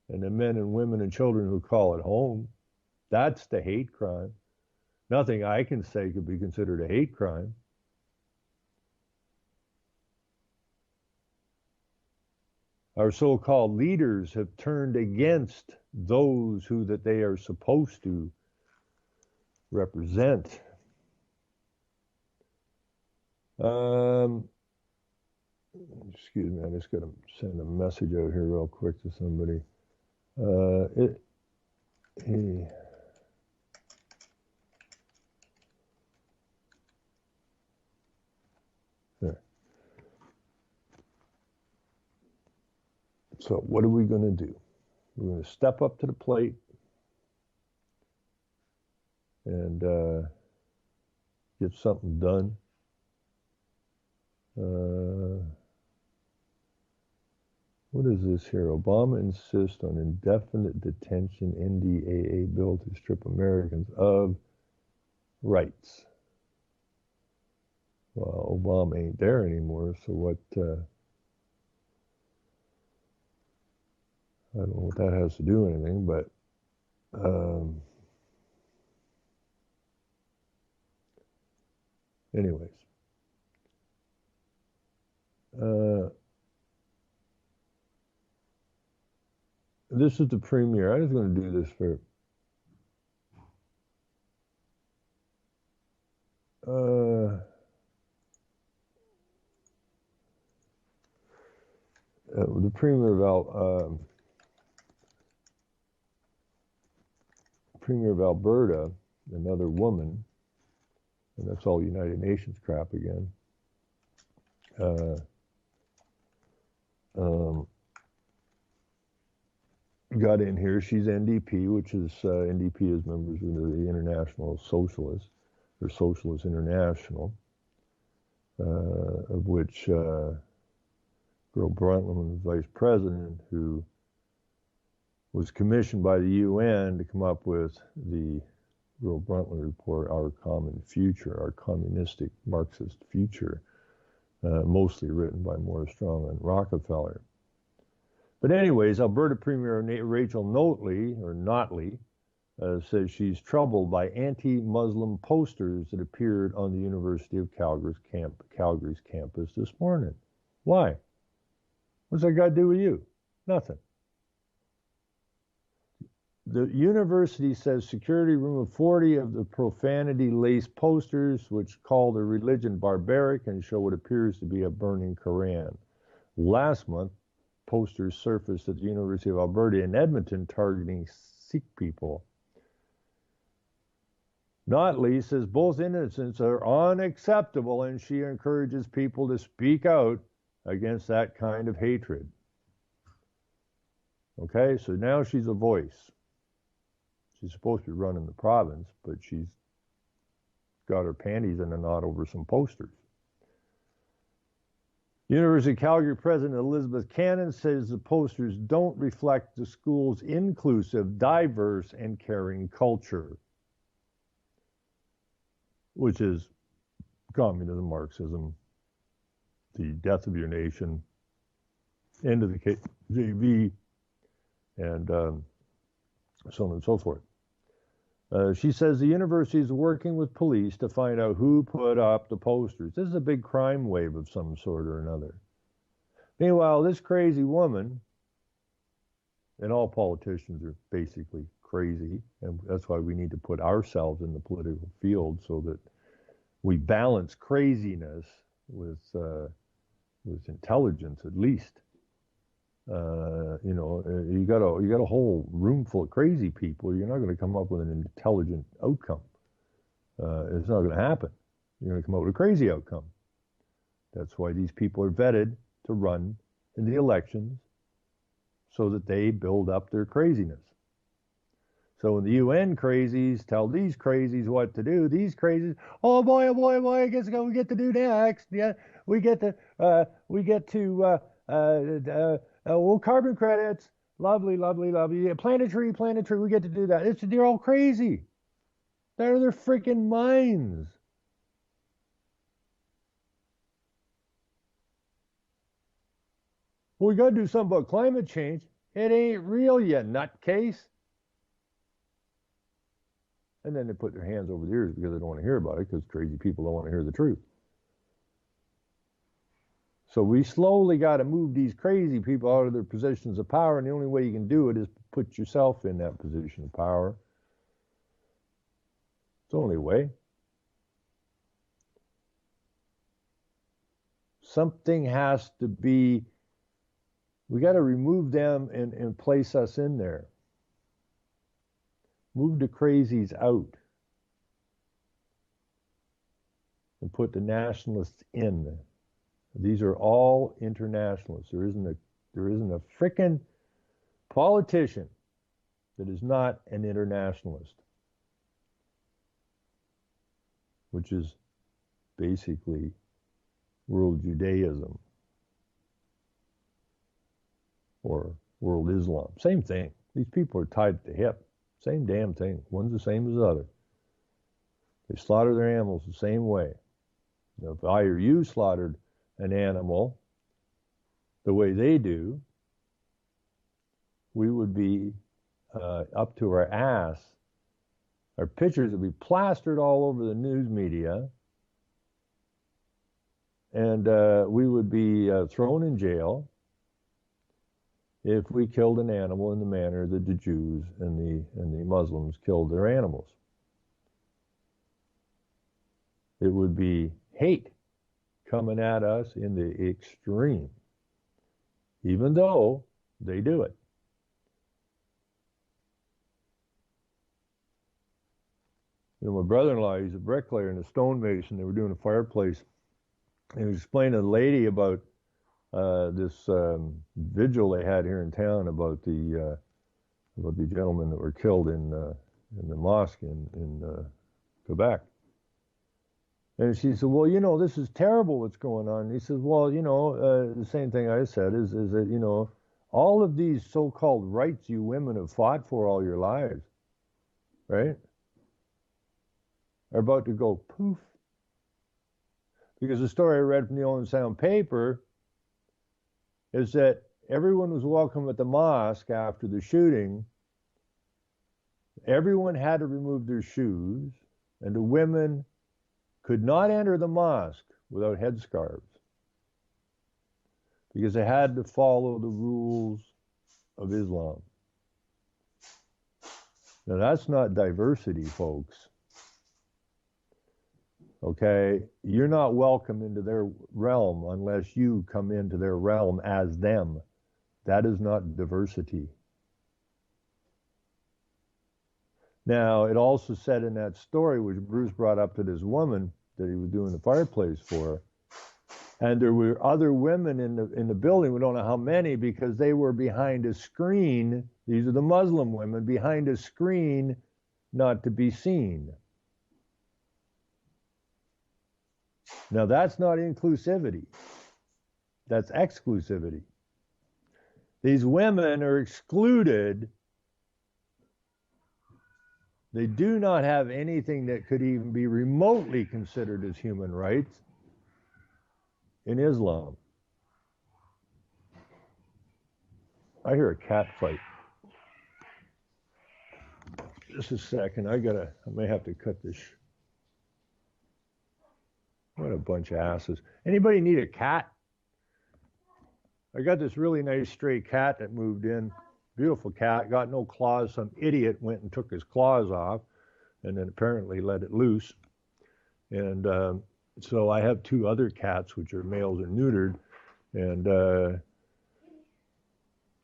B: and the men and women and children who call it home. That's the hate crime. Nothing I can say could be considered a hate crime. Our so-called leaders have turned against those who that they are supposed to represent. Excuse me, I just got to send a message out here real quick to somebody. There. So what are we going to do? We're going to step up to the plate and get something done. What is this here? Obama insists on indefinite detention NDAA bill to strip Americans of rights. Well, Obama ain't there anymore, so what, I don't know what that has to do with anything, but anyways. This is the premiere. I was going to do this for the Premier of Alberta, another woman, and that's all United Nations crap again. Got in here. She's NDP, which is NDP is members of the International Socialists, or Socialist International, of which Gro Brundtland was vice president, who was commissioned by the UN to come up with the Gro Brundtland report, Our Common Future, Our Communistic Marxist Future, mostly written by Morris Strong and Rockefeller. But anyways, Alberta Premier Rachel Notley says she's troubled by anti-Muslim posters that appeared on the University of Calgary's campus this morning. Why? What's that got to do with you? Nothing. The university says security removed 40 of the profanity-laced posters which call the religion barbaric and show what appears to be a burning Koran. Last month, posters surfaced at the University of Alberta in Edmonton targeting Sikh people. Notley says both incidents are unacceptable and she encourages people to speak out against that kind of hatred. Okay, so now she's a voice. She's supposed to be running the province, but she's got her panties in a knot over some posters. University of Calgary President Elizabeth Cannon says the posters don't reflect the school's inclusive, diverse, and caring culture, which is communism, Marxism, the death of your nation, end of the KGB, and so on and so forth. She says the university is working with police to find out who put up the posters. This is a big crime wave of some sort or another. Meanwhile, this crazy woman, and all politicians are basically crazy, and that's why we need to put ourselves in the political field so that we balance craziness with intelligence at least. You got a whole room full of crazy people. You're not going to come up with an intelligent outcome. It's not going to happen. You're going to come up with a crazy outcome. That's why these people are vetted to run in the elections, so that they build up their craziness. So when the UN crazies tell these crazies what to do, these crazies, oh boy, I guess we get to do next. Yeah, we get to carbon credits, lovely. Yeah, plant a tree, we get to do that. They're all crazy. They're out of their freaking minds. Well, we got to do something about climate change. It ain't real, you nutcase. And then they put their hands over their ears because they don't want to hear about it, because crazy people don't want to hear the truth. So we slowly got to move these crazy people out of their positions of power, and the only way you can do it is put yourself in that position of power. It's the only way. Something has to be, we got to remove them and place us in there. Move the crazies out and put the nationalists in. These are all internationalists. There isn't a frickin' politician that is not an internationalist, which is basically world Judaism or world Islam. Same thing. These people are tied at the hip. Same damn thing. One's the same as the other. They slaughter their animals the same way. Now, if I or you slaughtered an animal the way they do, we would be up to our ass. Our pictures would be plastered all over the news media, and we would be thrown in jail if we killed an animal in the manner that the Jews and the Muslims killed their animals. It would be hate coming at us in the extreme. even though they do it. You know, my brother-in-law, he's a bricklayer and a stonemason. They were doing a fireplace. And he was explaining to the lady about this vigil they had here in town about the gentlemen that were killed in the mosque in Quebec. And she said, well, you know, this is terrible what's going on. And he says, well, you know, the same thing I said is that, you know, all of these so-called rights you women have fought for all your lives, right, are about to go poof. Because the story I read from the Owen Sound paper is that everyone was welcome at the mosque after the shooting. Everyone had to remove their shoes, and the women could not enter the mosque without headscarves because they had to follow the rules of Islam. Now, that's not diversity, folks. Okay? You're not welcome into their realm unless you come into their realm as them. That is not diversity. Now, it also said in that story, which Bruce brought up to this woman that he was doing the fireplace for, and there were other women in the building, we don't know how many, because they were behind a screen. These are the Muslim women, behind a screen not to be seen. Now, that's not inclusivity. That's exclusivity. These women are excluded. They do not have anything that could even be remotely considered as human rights in Islam. I hear a cat fight. Just a second. I may have to cut this. What a bunch of asses. Anybody need a cat? I got this really nice stray cat that moved in. Beautiful cat, got no claws. Some idiot went and took his claws off and then apparently let it loose. And so I have two other cats, which are males and neutered. And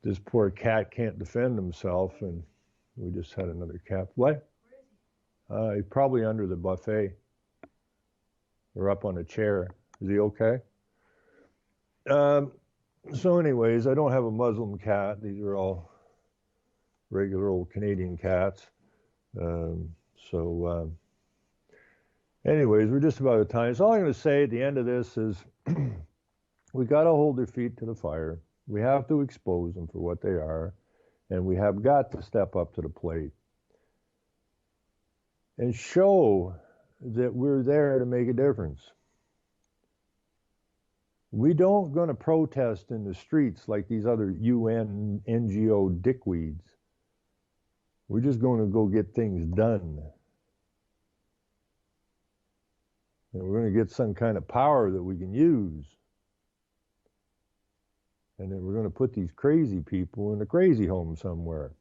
B: this poor cat can't defend himself. And we just had another cat. What? He's probably under the buffet or up on a chair. Is he okay? So anyways, I don't have a Muslim cat. These are all regular old Canadian cats. Anyways, we're just about out of time. So all I'm going to say at the end of this is we got to hold their feet to the fire. We have to expose them for what they are, and we have got to step up to the plate and show that we're there to make a difference. We don't going to protest in the streets like these other UN NGO dickweeds. We're just going to go get things done. And we're going to get some kind of power that we can use. And then we're going to put these crazy people in a crazy home somewhere.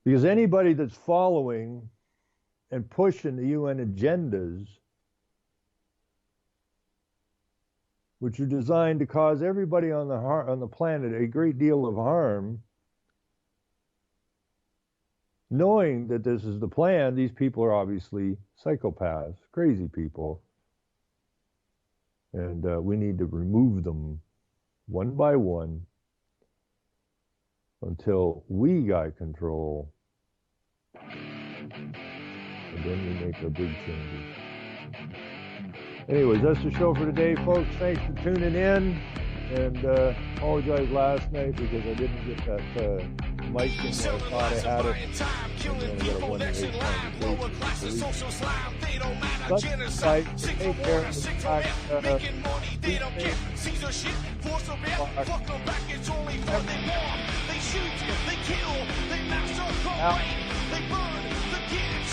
B: Because anybody that's following and pushing the UN agendas, which are designed to cause everybody on the planet a great deal of harm, knowing that this is the plan, these people are obviously psychopaths, crazy people. And we need to remove them one by one until we got control. And then we make our big changes. Anyways, that's the show for today, folks. Thanks for tuning in. And apologize last night because I didn't get that mic in there. I thought I had it. And then I got a one-day but take care of the fact
A: they shoot, they kill, they massacre, they burn the kids.